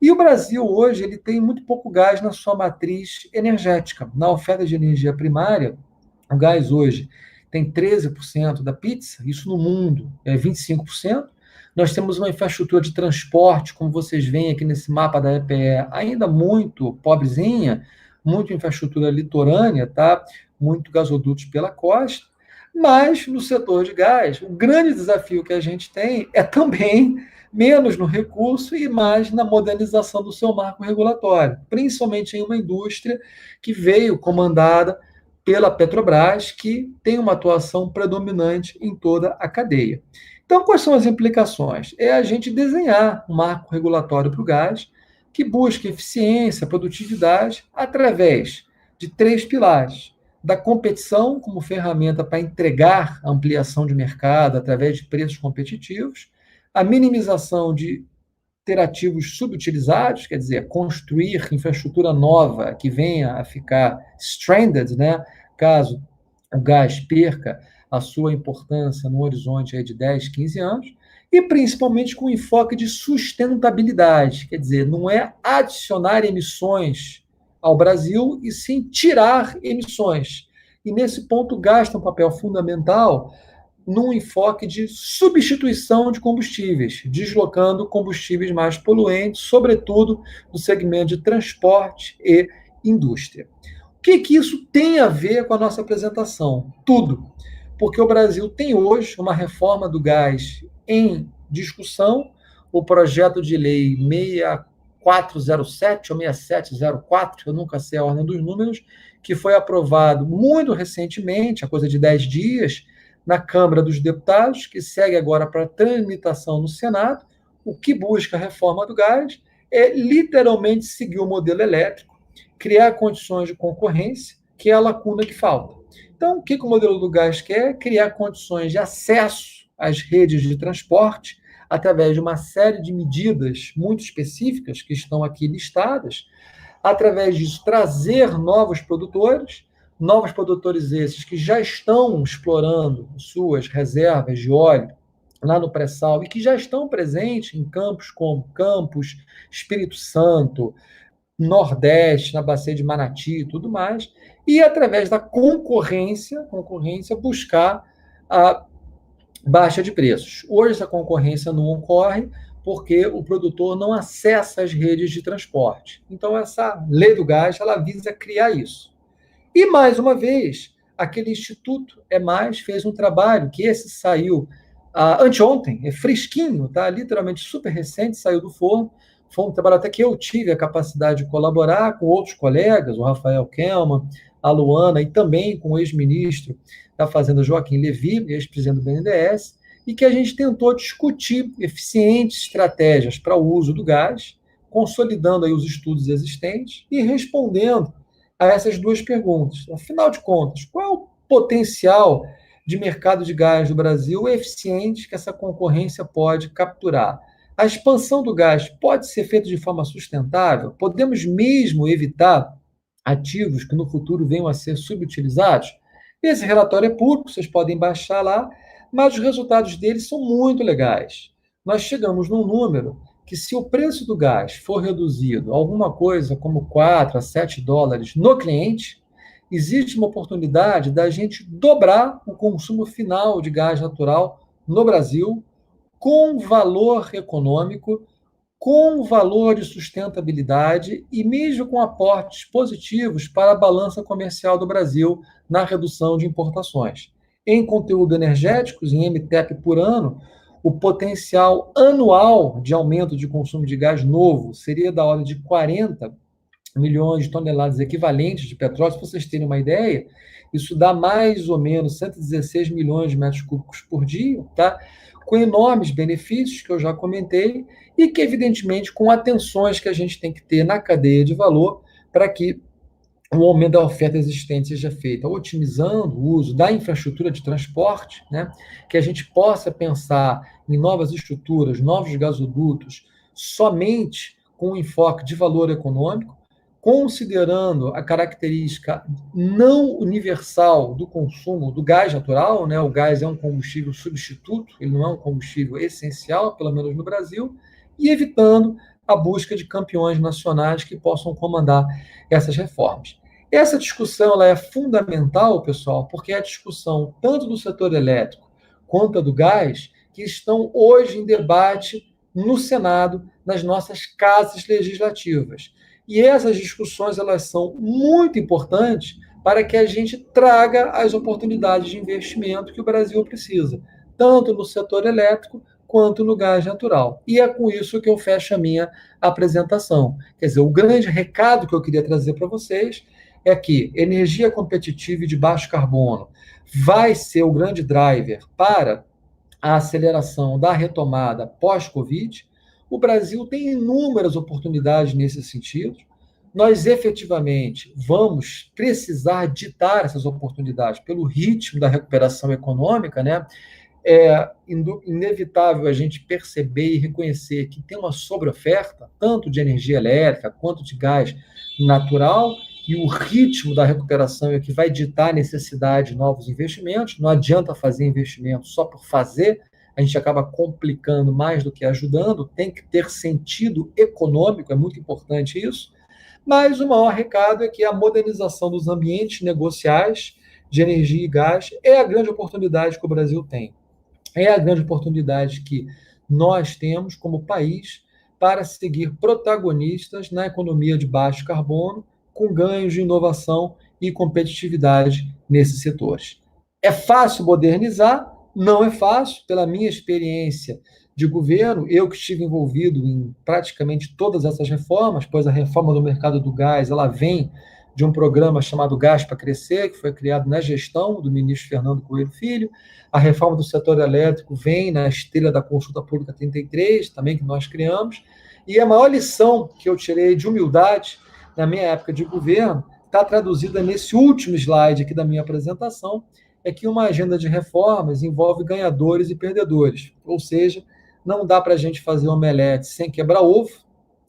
E o Brasil, hoje, ele tem muito pouco gás na sua matriz energética. Na oferta de energia primária, o gás hoje tem 13% da pizza, isso no mundo é 25%. Nós temos uma infraestrutura de transporte, como vocês veem aqui nesse mapa da EPE, ainda muito pobrezinha, muita infraestrutura litorânea, tá? Muito gasodutos pela costa, mas no setor de gás, o grande desafio que a gente tem é também menos no recurso e mais na modernização do seu marco regulatório, principalmente em uma indústria que veio comandada pela Petrobras, que tem uma atuação predominante em toda a cadeia. Então, quais são as implicações? É a gente desenhar um marco regulatório para o gás que busque eficiência, produtividade, através de 3 pilares. Da competição como ferramenta para entregar ampliação de mercado através de preços competitivos, a minimização de ter ativos subutilizados, quer dizer, construir infraestrutura nova que venha a ficar stranded, né, caso o gás perca a sua importância no horizonte aí de 10, 15 anos, e principalmente com enfoque de sustentabilidade, quer dizer, não é adicionar emissões ao Brasil, e sim tirar emissões. E nesse ponto gasta um papel fundamental num enfoque de substituição de combustíveis, deslocando combustíveis mais poluentes, sobretudo no segmento de transporte e indústria. O que isso tem a ver com a nossa apresentação? Tudo. Porque o Brasil tem hoje uma reforma do gás em discussão, o projeto de lei 6407 ou 6704, eu nunca sei a ordem dos números, que foi aprovado muito recentemente, há coisa de 10 dias, na Câmara dos Deputados, que segue agora para tramitação no Senado. O que busca a reforma do gás é literalmente seguir o modelo elétrico, criar condições de concorrência, que é a lacuna que falta. Então, o que o modelo do gás quer? Criar condições de acesso às redes de transporte, através de uma série de medidas muito específicas que estão aqui listadas, através disso trazer novos produtores esses que já estão explorando suas reservas de óleo lá no pré-sal e que já estão presentes em campos como Campos, Espírito Santo, Nordeste, na bacia de Manati e tudo mais, e através da concorrência buscar a baixa de preços. Hoje essa concorrência não ocorre porque o produtor não acessa as redes de transporte. Então essa lei do gás, ela visa criar isso. E, mais uma vez, aquele Instituto fez um trabalho, que esse saiu anteontem, é fresquinho, tá? Literalmente super recente, saiu do forno. Foi um trabalho até que eu tive a capacidade de colaborar com outros colegas, o Rafael Kelman, a Luana, e também com o ex-ministro da Fazenda, Joaquim Levy, ex-presidente do BNDES, e que a gente tentou discutir eficientes estratégias para o uso do gás, consolidando aí os estudos existentes e respondendo a essas 2 perguntas. Afinal de contas, qual é o potencial de mercado de gás do Brasil eficiente que essa concorrência pode capturar? A expansão do gás pode ser feita de forma sustentável? Podemos mesmo evitar ativos que no futuro venham a ser subutilizados? Esse relatório é público, vocês podem baixar lá, mas os resultados dele são muito legais. Nós chegamos num número que, se o preço do gás for reduzido a alguma coisa como 4 a 7 dólares no cliente, existe uma oportunidade da gente dobrar o consumo final de gás natural no Brasil, com valor econômico, com valor de sustentabilidade e mesmo com aportes positivos para a balança comercial do Brasil na redução de importações. Em conteúdo energéticos, em MTEP por ano, o potencial anual de aumento de consumo de gás novo seria da ordem de 40 milhões de toneladas equivalentes de petróleo. Se vocês terem uma ideia, isso dá mais ou menos 116 milhões de metros cúbicos por dia, tá? com enormes benefícios, que eu já comentei, e que, evidentemente, com atenções que a gente tem que ter na cadeia de valor para que o aumento da oferta existente seja feito, otimizando o uso da infraestrutura de transporte, né, que a gente possa pensar em novas estruturas, novos gasodutos, somente com um enfoque de valor econômico, considerando a característica não universal do consumo do gás natural, né? O gás é um combustível substituto, ele não é um combustível essencial, pelo menos no Brasil, e evitando a busca de campeões nacionais que possam comandar essas reformas. Essa discussão ela é fundamental, pessoal, porque é a discussão tanto do setor elétrico quanto a do gás que estão hoje em debate no Senado, nas nossas casas legislativas. E essas discussões elas são muito importantes para que a gente traga as oportunidades de investimento que o Brasil precisa, tanto no setor elétrico quanto no gás natural. E é com isso que eu fecho a minha apresentação. Quer dizer, o grande recado que eu queria trazer para vocês é que energia competitiva e de baixo carbono vai ser o grande driver para a aceleração da retomada pós-Covid. O Brasil tem inúmeras oportunidades nesse sentido. Nós efetivamente vamos precisar ditar essas oportunidades pelo ritmo da recuperação econômica, né? É inevitável a gente perceber e reconhecer que tem uma sobreoferta, tanto de energia elétrica quanto de gás natural, e o ritmo da recuperação é que vai ditar a necessidade de novos investimentos. Não adianta fazer investimento só por fazer, a gente acaba complicando mais do que ajudando, tem que ter sentido econômico, é muito importante isso. Mas o maior recado é que a modernização dos ambientes negociais de energia e gás é a grande oportunidade que o Brasil tem. É a grande oportunidade que nós temos como país para seguir protagonistas na economia de baixo carbono, com ganhos de inovação e competitividade nesses setores. É fácil modernizar? Não é fácil. Pela minha experiência de governo, eu que estive envolvido em praticamente todas essas reformas, pois a reforma do mercado do gás ela vem de um programa chamado Gás para Crescer, que foi criado na gestão do ministro Fernando Coelho Filho. A reforma do setor elétrico vem na esteira da Consulta Pública 33, também que nós criamos. E a maior lição que eu tirei de humildade na minha época de governo está traduzida nesse último slide aqui da minha apresentação, é que uma agenda de reformas envolve ganhadores e perdedores. Ou seja, não dá para a gente fazer omelete sem quebrar ovo.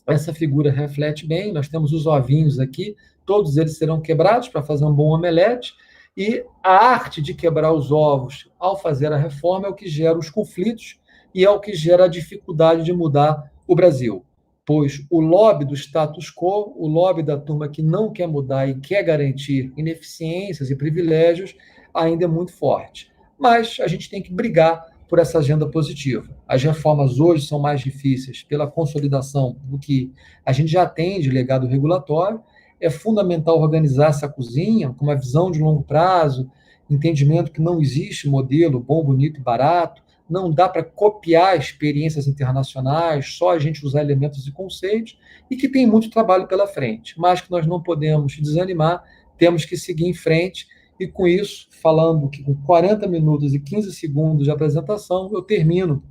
Essa figura reflete bem, nós temos os ovinhos aqui, todos eles serão quebrados para fazer um bom omelete, e a arte de quebrar os ovos ao fazer a reforma é o que gera os conflitos e é o que gera a dificuldade de mudar o Brasil. Pois o lobby do status quo, o lobby da turma que não quer mudar e quer garantir ineficiências e privilégios, ainda é muito forte. Mas a gente tem que brigar por essa agenda positiva. As reformas hoje são mais difíceis pela consolidação do que a gente já tem de legado regulatório. É fundamental organizar essa cozinha com uma visão de longo prazo, entendimento que não existe modelo bom, bonito e barato, não dá para copiar experiências internacionais, só a gente usar elementos e conceitos, e que tem muito trabalho pela frente, mas que nós não podemos desanimar, temos que seguir em frente, e com isso, falando que com 40 minutos e 15 segundos de apresentação, eu termino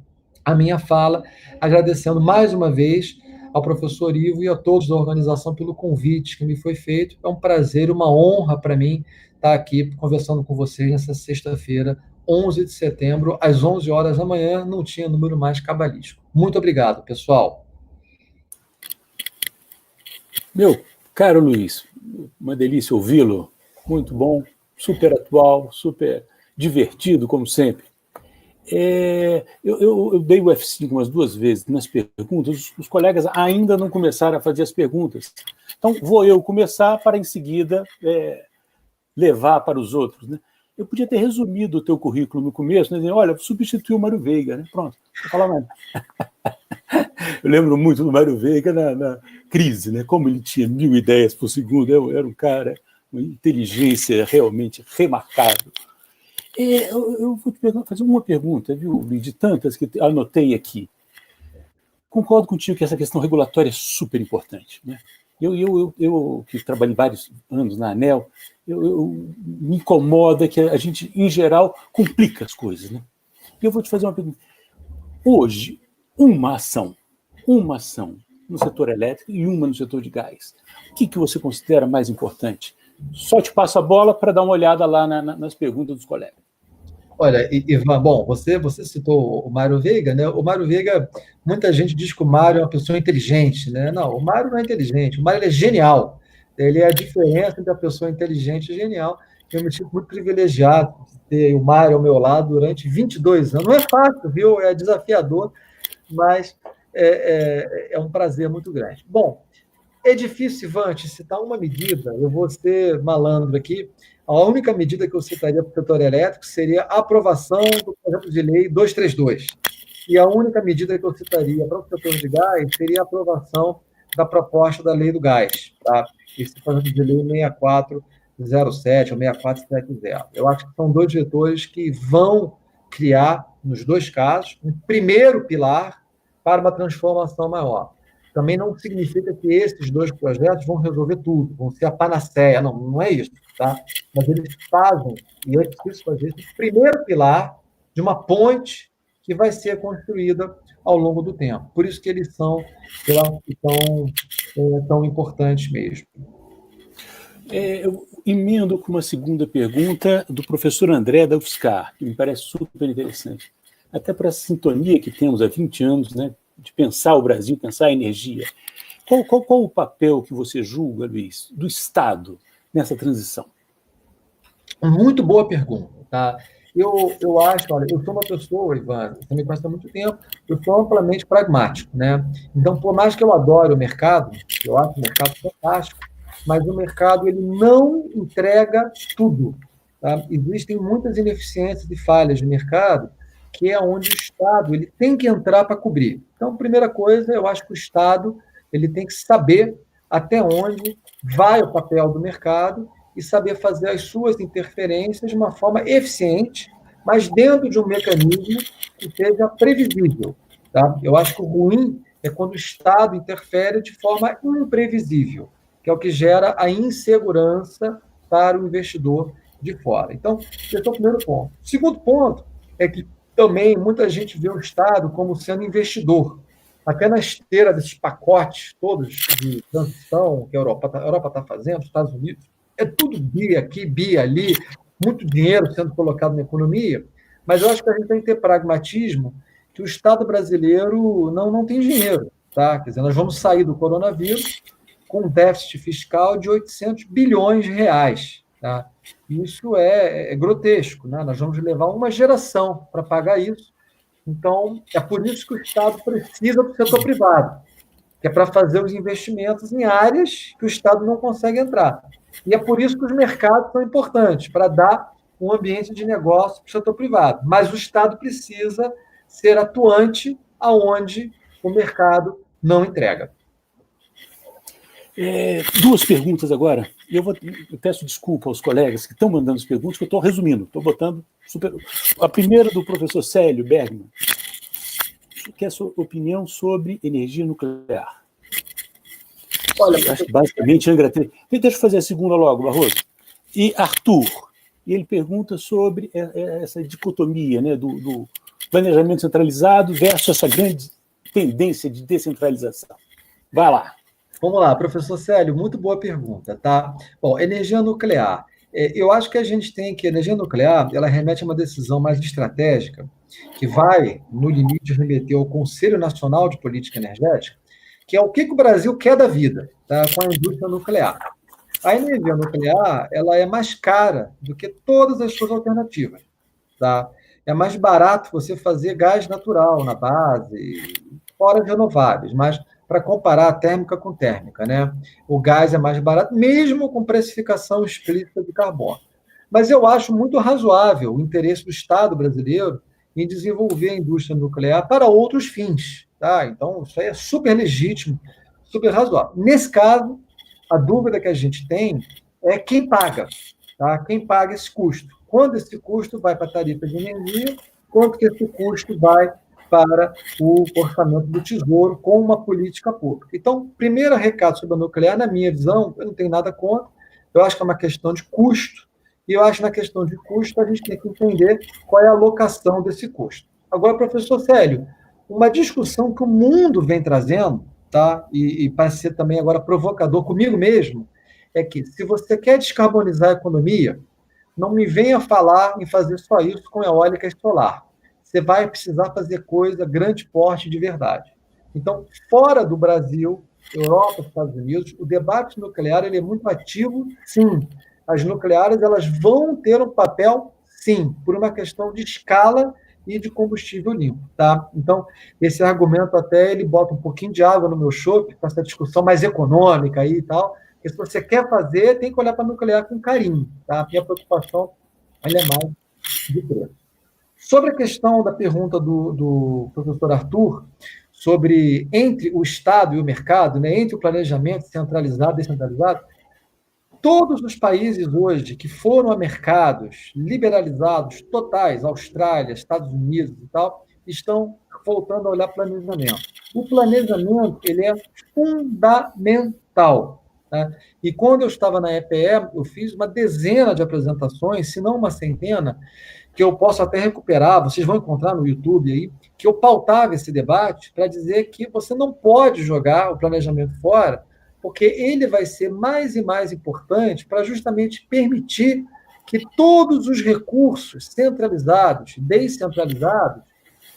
a minha fala, agradecendo mais uma vez ao professor Ivo e a todos da organização pelo convite que me foi feito. É um prazer, uma honra para mim estar aqui conversando com vocês nessa sexta-feira, 11 de setembro, às 11 horas da manhã, não tinha número mais cabalístico. Muito obrigado, pessoal. Meu caro Luiz, uma delícia ouvi-lo, muito bom, super atual, super divertido, como sempre. Eu dei o F5 umas 2 vezes nas perguntas, os colegas ainda não começaram a fazer as perguntas. Então, vou eu começar para, em seguida, levar para os outros, né? Eu podia ter resumido o teu currículo no começo, né, dizendo, olha, substituiu o Mário Veiga, né? Pronto, não vou falar mais. Eu lembro muito do Mário Veiga na crise, né? Como ele tinha 1000 ideias por segundo, era um cara, uma inteligência realmente remarcável. Eu vou te fazer uma pergunta, viu, Luiz, de tantas que anotei aqui. Concordo contigo que essa questão regulatória é super importante, né? Eu que trabalhei vários anos na ANEEL, me incomoda que a gente, em geral, complica as coisas, né? E eu vou te fazer uma pergunta. Hoje, uma ação no setor elétrico e uma no setor de gás. O que você considera mais importante? Só te passo a bola para dar uma olhada lá nas perguntas dos colegas. Olha, Ivan, bom, você citou o Mário Veiga, né? O Mário Veiga, muita gente diz que o Mário é uma pessoa inteligente, né? Não, o Mário não é inteligente, o Mário ele é genial. Ele é a diferença entre a pessoa inteligente e genial. Eu me sinto muito privilegiado de ter o Mário ao meu lado durante 22 anos. Não é fácil, viu? É desafiador, mas é um prazer muito grande. Bom, é difícil, Ivan, te citar uma medida, eu vou ser malandro aqui. A única medida que eu citaria para o setor elétrico seria a aprovação do projeto de lei 232. E a única medida que eu citaria para o setor de gás seria a aprovação da proposta da lei do gás, tá? Esse projeto de lei 6407 ou 6470. Eu acho que são dois vetores que vão criar, nos dois casos, um primeiro pilar para uma transformação maior. Também não significa que esses dois projetos vão resolver tudo, vão ser a panaceia, não é isso, tá? Mas eles fazem, e é difícil fazer isso, o primeiro pilar de uma ponte que vai ser construída ao longo do tempo. Por isso que eles são, eu acho que tão importantes mesmo. Eu emendo com uma segunda pergunta do professor André da UFSCar, que me parece super interessante. Até para a sintonia que temos há 20 anos, né, de pensar o Brasil, pensar a energia. Qual o papel que você julga, Luiz, do Estado nessa transição? Muito boa pergunta, tá? Eu acho, olha, eu sou uma pessoa, Ivan, você me conhece há muito tempo, eu sou amplamente pragmático, né? Então, por mais que eu adore o mercado, eu acho o mercado fantástico, mas o mercado ele não entrega tudo, tá? Existem muitas ineficiências e falhas de mercado que é onde o Estado ele tem que entrar para cobrir. Então, primeira coisa, eu acho que o Estado ele tem que saber até onde vai o papel do mercado e saber fazer as suas interferências de uma forma eficiente, mas dentro de um mecanismo que seja previsível. Tá? Eu acho que o ruim é quando o Estado interfere de forma imprevisível, que é o que gera a insegurança para o investidor de fora. Então, esse é o primeiro ponto. O segundo ponto é que também muita gente vê o Estado como sendo investidor. Até na esteira desses pacotes todos de transição que a Europa está fazendo, os Estados Unidos, é tudo BI aqui, BI ali, muito dinheiro sendo colocado na economia, mas eu acho que a gente tem que ter pragmatismo que o Estado brasileiro não tem dinheiro. Tá? Quer dizer, nós vamos sair do coronavírus com um déficit fiscal de 800 bilhões de reais. Tá? Isso é grotesco. Né? Nós vamos levar uma geração para pagar isso. Então, é por isso que o Estado precisa do setor privado, que é para fazer os investimentos em áreas que o Estado não consegue entrar. E é por isso que os mercados são importantes, para dar um ambiente de negócio para o setor privado. Mas o Estado precisa ser atuante aonde o mercado não entrega. Duas perguntas agora. Eu peço desculpa aos colegas que estão mandando as perguntas, que eu estou resumindo, estou botando super. A primeira do professor Célio Bergman, que é a sua opinião sobre energia nuclear. Olha, acho que basicamente Angra 3. Deixa eu fazer a segunda logo, Barroso. E Arthur, e ele pergunta sobre essa dicotomia, né, do planejamento centralizado versus essa grande tendência de descentralização. Vai lá. Vamos lá, professor Célio, muito boa pergunta, tá? Bom, energia nuclear. Eu acho que a gente tem que... Energia nuclear, ela remete a uma decisão mais estratégica, que vai, no limite, remeter ao Conselho Nacional de Política Energética, que é o que o Brasil quer da vida, tá? Com a indústria nuclear. A energia nuclear, ela é mais cara do que todas as suas alternativas, tá? É mais barato você fazer gás natural na base, fora de renováveis, mas para comparar a térmica com térmica, né? O gás é mais barato, mesmo com precificação explícita de carbono. Mas eu acho muito razoável o interesse do Estado brasileiro em desenvolver a indústria nuclear para outros fins, tá? Então, isso aí é super legítimo, super razoável. Nesse caso, a dúvida que a gente tem é quem paga, tá? Quem paga esse custo? Quando esse custo vai para a tarifa de energia, quanto que esse custo vai para o orçamento do Tesouro com uma política pública. Então, primeiro recado sobre a nuclear, na minha visão, eu não tenho nada contra, eu acho que é uma questão de custo, e eu acho que na questão de custo a gente tem que entender qual é a alocação desse custo. Agora, professor Célio, uma discussão que o mundo vem trazendo, tá? E para ser também agora provocador comigo mesmo, é que se você quer descarbonizar a economia, não me venha falar em fazer só isso com eólica e solar. Você vai precisar fazer coisa grande porte de verdade. Então, fora do Brasil, Europa, Estados Unidos, o debate nuclear ele é muito ativo, sim. As nucleares elas vão ter um papel, sim, por uma questão de escala e de combustível limpo, tá? Então, esse argumento até ele bota um pouquinho de água no meu chope, com essa discussão mais econômica aí e tal, porque se você quer fazer, tem que olhar para a nuclear com carinho, tá? A minha preocupação ela é mais de preço. Sobre a questão da pergunta do professor Arthur, sobre entre o Estado e o mercado, né, entre o planejamento centralizado e descentralizado, todos os países hoje que foram a mercados liberalizados totais, Austrália, Estados Unidos e tal, estão voltando a olhar planejamento. O planejamento ele é fundamental. Tá? E quando eu estava na EPE, eu fiz uma dezena de apresentações, se não uma centena, que eu posso até recuperar, vocês vão encontrar no YouTube aí, que eu pautava esse debate para dizer que você não pode jogar o planejamento fora, porque ele vai ser mais e mais importante para justamente permitir que todos os recursos centralizados, descentralizados,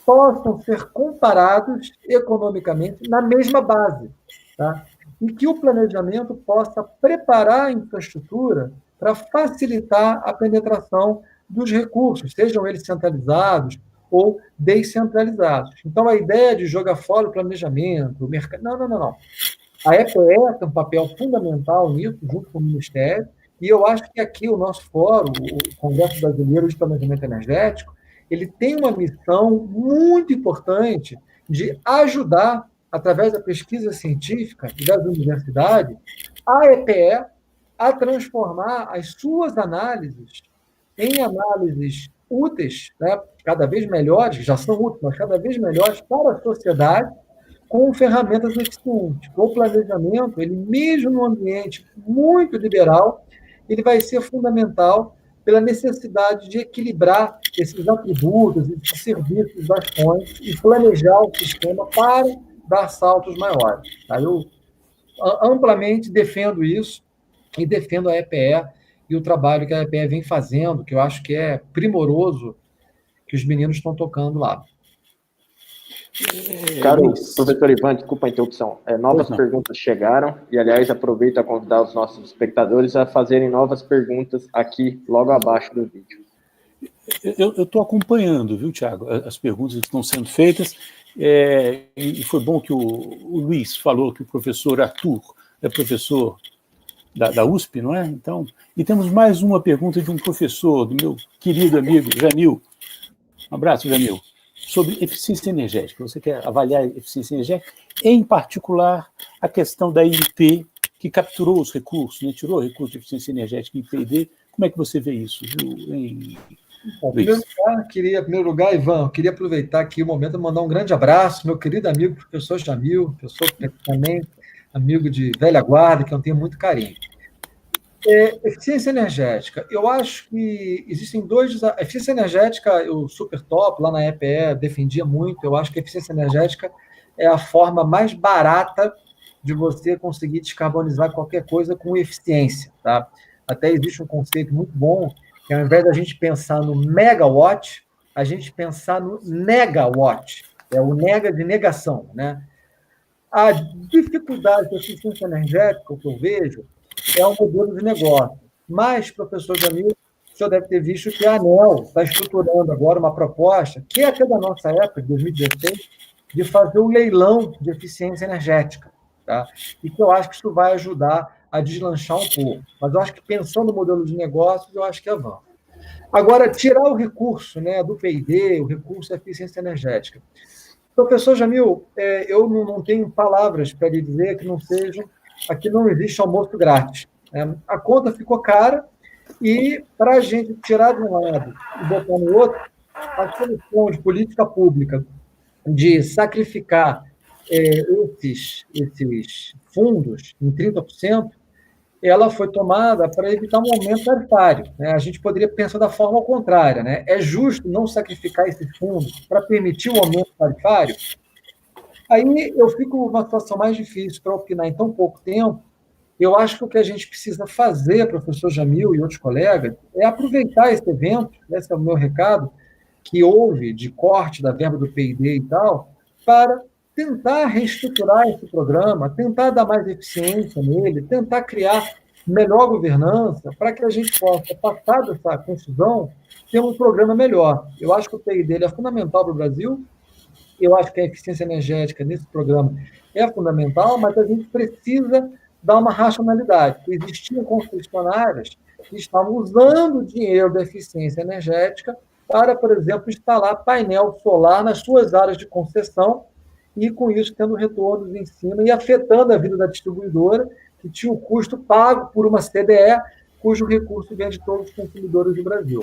possam ser comparados economicamente na mesma base, tá? E que o planejamento possa preparar a infraestrutura para facilitar a penetração dos recursos, sejam eles centralizados ou descentralizados. Então, a ideia de jogar fora o planejamento, o mercado... Não. A EPE tem um papel fundamental nisso, junto com o Ministério, e eu acho que aqui o nosso fórum, o Congresso Brasileiro de Planejamento Energético, ele tem uma missão muito importante de ajudar, através da pesquisa científica e das universidades, a EPE a transformar as suas análises em análises úteis, né, cada vez melhores, já são úteis, mas cada vez melhores para a sociedade, com ferramentas eficientes. O planejamento, ele mesmo num ambiente muito liberal, ele vai ser fundamental pela necessidade de equilibrar esses atributos, esses serviços das fontes e planejar o sistema para dar saltos maiores. Tá? Eu amplamente defendo isso e defendo a EPE e o trabalho que a EPE vem fazendo, que eu acho que é primoroso, que os meninos estão tocando lá. Caro professor Ivan, desculpa a interrupção. Novas perguntas chegaram e, aliás, aproveito a convidar os nossos espectadores a fazerem novas perguntas aqui, logo abaixo do vídeo. Eu estou acompanhando, viu, Tiago, as perguntas que estão sendo feitas, e foi bom que o Luiz falou que o professor Arthur é professor da USP, não é? Então, e temos mais uma pergunta de um professor, do meu querido amigo Jamil. Um abraço, Jamil. Sobre eficiência energética. Você quer avaliar a eficiência energética, em particular a questão da INP, que capturou os recursos, né, tirou recursos de eficiência energética em P&D. Como é que você vê isso, viu, Bom, em primeiro lugar, Ivan, eu queria aproveitar aqui o momento e mandar um grande abraço, meu querido amigo, professor Jamil, professor também, amigo de velha guarda, que eu tenho muito carinho. Eficiência energética. Eu acho que existem dois desafios. Eficiência energética, eu super top, lá na EPE, defendia muito. Eu acho que a eficiência energética é a forma mais barata de você conseguir descarbonizar qualquer coisa com eficiência. Tá? Até existe um conceito muito bom, que ao invés da gente pensar no megawatt, a gente pensar no negawatt. É o nega de negação. Né? A dificuldade da eficiência energética, que eu vejo, é um modelo de negócio. Mas, professor Jamil, o senhor deve ter visto que a ANEEL está estruturando agora uma proposta, que é até da nossa época, de 2016, de fazer um leilão de eficiência energética. Tá? E que eu acho que isso vai ajudar a deslanchar um pouco. Mas eu acho que, pensando no modelo de negócios, eu acho que avança. Agora, tirar o recurso, né, do P&D, o recurso da eficiência energética. Professor Jamil, eu não tenho palavras para lhe dizer que não sejam. Aqui não existe almoço grátis. A conta ficou cara e, para a gente tirar de um lado e botar no outro, a solução de política pública de sacrificar esses fundos em 30%, ela foi tomada para evitar um aumento tarifário. Né? A gente poderia pensar da forma contrária. Né? É justo não sacrificar esses fundos para permitir o aumento tarifário? Aí eu fico numa situação mais difícil para opinar em tão pouco tempo. Eu acho que o que a gente precisa fazer, professor Jamil e outros colegas, é aproveitar esse evento, esse é o meu recado, que houve de corte da verba do P&D e tal, para tentar reestruturar esse programa, tentar dar mais eficiência nele, tentar criar melhor governança, para que a gente possa, passar dessa confusão, ter um programa melhor. Eu acho que o P&D ele é fundamental para o Brasil, eu acho que a eficiência energética nesse programa é fundamental, mas a gente precisa dar uma racionalidade. Existiam concessionárias que estavam usando o dinheiro da eficiência energética para, por exemplo, instalar painel solar nas suas áreas de concessão e, com isso, tendo retornos em cima e afetando a vida da distribuidora, que tinha o custo pago por uma CDE, cujo recurso vem de todos os consumidores do Brasil.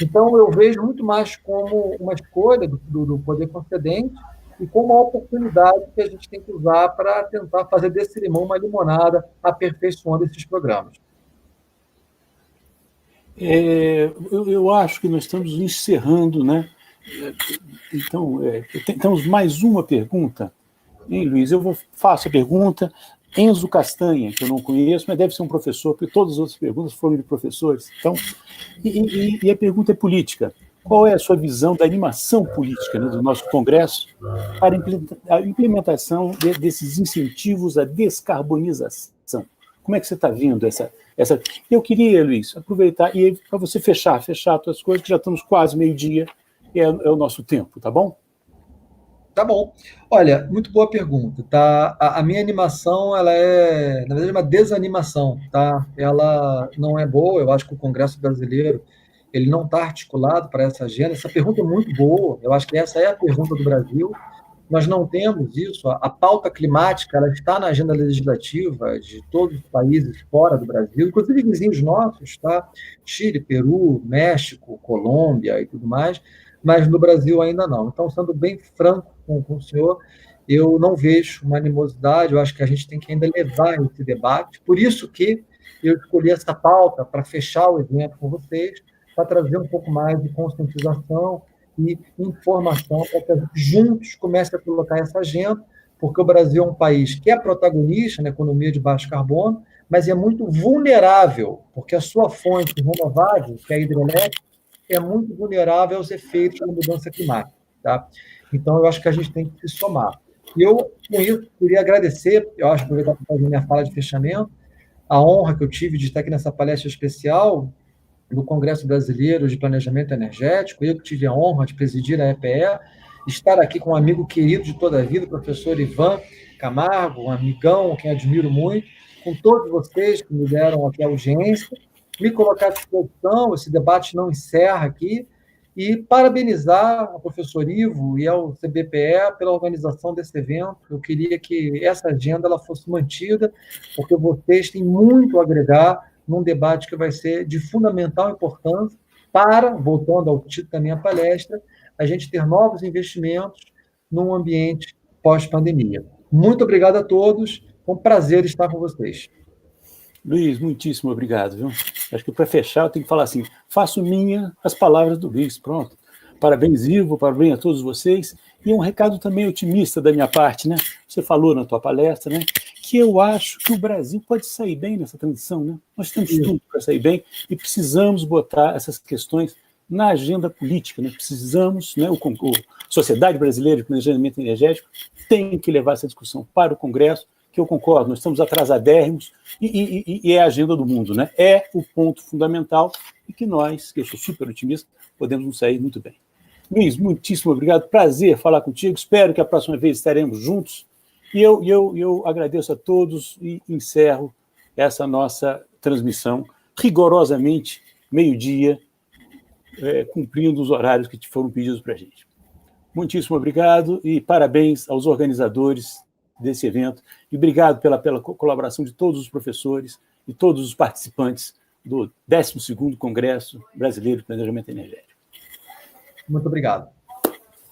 Então, eu vejo muito mais como uma escolha do poder concedente e como uma oportunidade que a gente tem que usar para tentar fazer desse limão uma limonada, aperfeiçoando esses programas. Eu acho que nós estamos encerrando, né? Então, temos mais uma pergunta, hein, Luiz? Faço a pergunta. Enzo Castanha, que eu não conheço, mas deve ser um professor, porque todas as outras perguntas foram de professores. Então, e a pergunta é política. Qual é a sua visão da animação política, né, do nosso Congresso para a implementação desses incentivos à descarbonização? Como é que você está vendo essa... Eu queria, Luiz, aproveitar e para você fechar as suas coisas, que já estamos quase meio-dia, e é o nosso tempo, tá bom? Tá bom. Olha, muito boa pergunta, tá? A minha animação, ela é, na verdade, uma desanimação, tá? Ela não é boa, eu acho que o Congresso brasileiro, ele não está articulado para essa agenda. Essa pergunta é muito boa, eu acho que essa é a pergunta do Brasil. Nós não temos isso, a pauta climática, ela está na agenda legislativa de todos os países fora do Brasil, inclusive vizinhos nossos, tá? Chile, Peru, México, Colômbia e tudo mais, mas no Brasil ainda não. Então, sendo bem franco com o senhor, eu não vejo uma animosidade, eu acho que a gente tem que ainda levar esse debate, por isso que eu escolhi essa pauta para fechar o evento com vocês, para trazer um pouco mais de conscientização e informação para que a gente juntos comece a colocar essa agenda, porque o Brasil é um país que é protagonista na economia de baixo carbono, mas é muito vulnerável, porque a sua fonte renovável, que é a hidrelétrica, é muito vulnerável aos efeitos da mudança climática. Tá? Então, eu acho que a gente tem que se somar. E eu, com isso, queria agradecer, eu acho, aproveitar para fazer minha fala de fechamento, a honra que eu tive de estar aqui nessa palestra especial do Congresso Brasileiro de Planejamento Energético, eu que tive a honra de presidir a EPE, estar aqui com um amigo querido de toda a vida, o professor Ivan Camargo, um amigão, quem admiro muito, com todos vocês que me deram aqui a audiência, me colocar à disposição, esse debate não encerra aqui, e parabenizar ao professor Ivo e ao CBPE pela organização desse evento. Eu queria que essa agenda ela fosse mantida, porque vocês têm muito a agregar num debate que vai ser de fundamental importância para, voltando ao título da minha palestra, a gente ter novos investimentos num ambiente pós-pandemia. Muito obrigado a todos, foi um prazer estar com vocês. Luiz, muitíssimo obrigado. Viu? Acho que para fechar eu tenho que falar assim, faço minha as palavras do Luiz, pronto. Parabéns, Ivo, parabéns a todos vocês. E um recado também otimista da minha parte, né? Você falou na tua palestra, né? Que eu acho que o Brasil pode sair bem nessa transição, né? Nós temos tudo para sair bem e precisamos botar essas questões na agenda política, né? Precisamos, né? A Sociedade Brasileira de Planejamento Energético tem que levar essa discussão para o Congresso, que eu concordo, nós estamos atrasadérrimos e é a agenda do mundo, né? É o ponto fundamental e que nós, que eu sou super otimista, podemos nos sair muito bem. Luiz, muitíssimo obrigado, prazer falar contigo, espero que a próxima vez estaremos juntos e eu agradeço a todos e encerro essa nossa transmissão rigorosamente, meio-dia, cumprindo os horários que foram pedidos para a gente. Muitíssimo obrigado e parabéns aos organizadores desse evento e obrigado pela colaboração de todos os professores e todos os participantes do 12º Congresso Brasileiro de Planejamento Energético. Muito obrigado.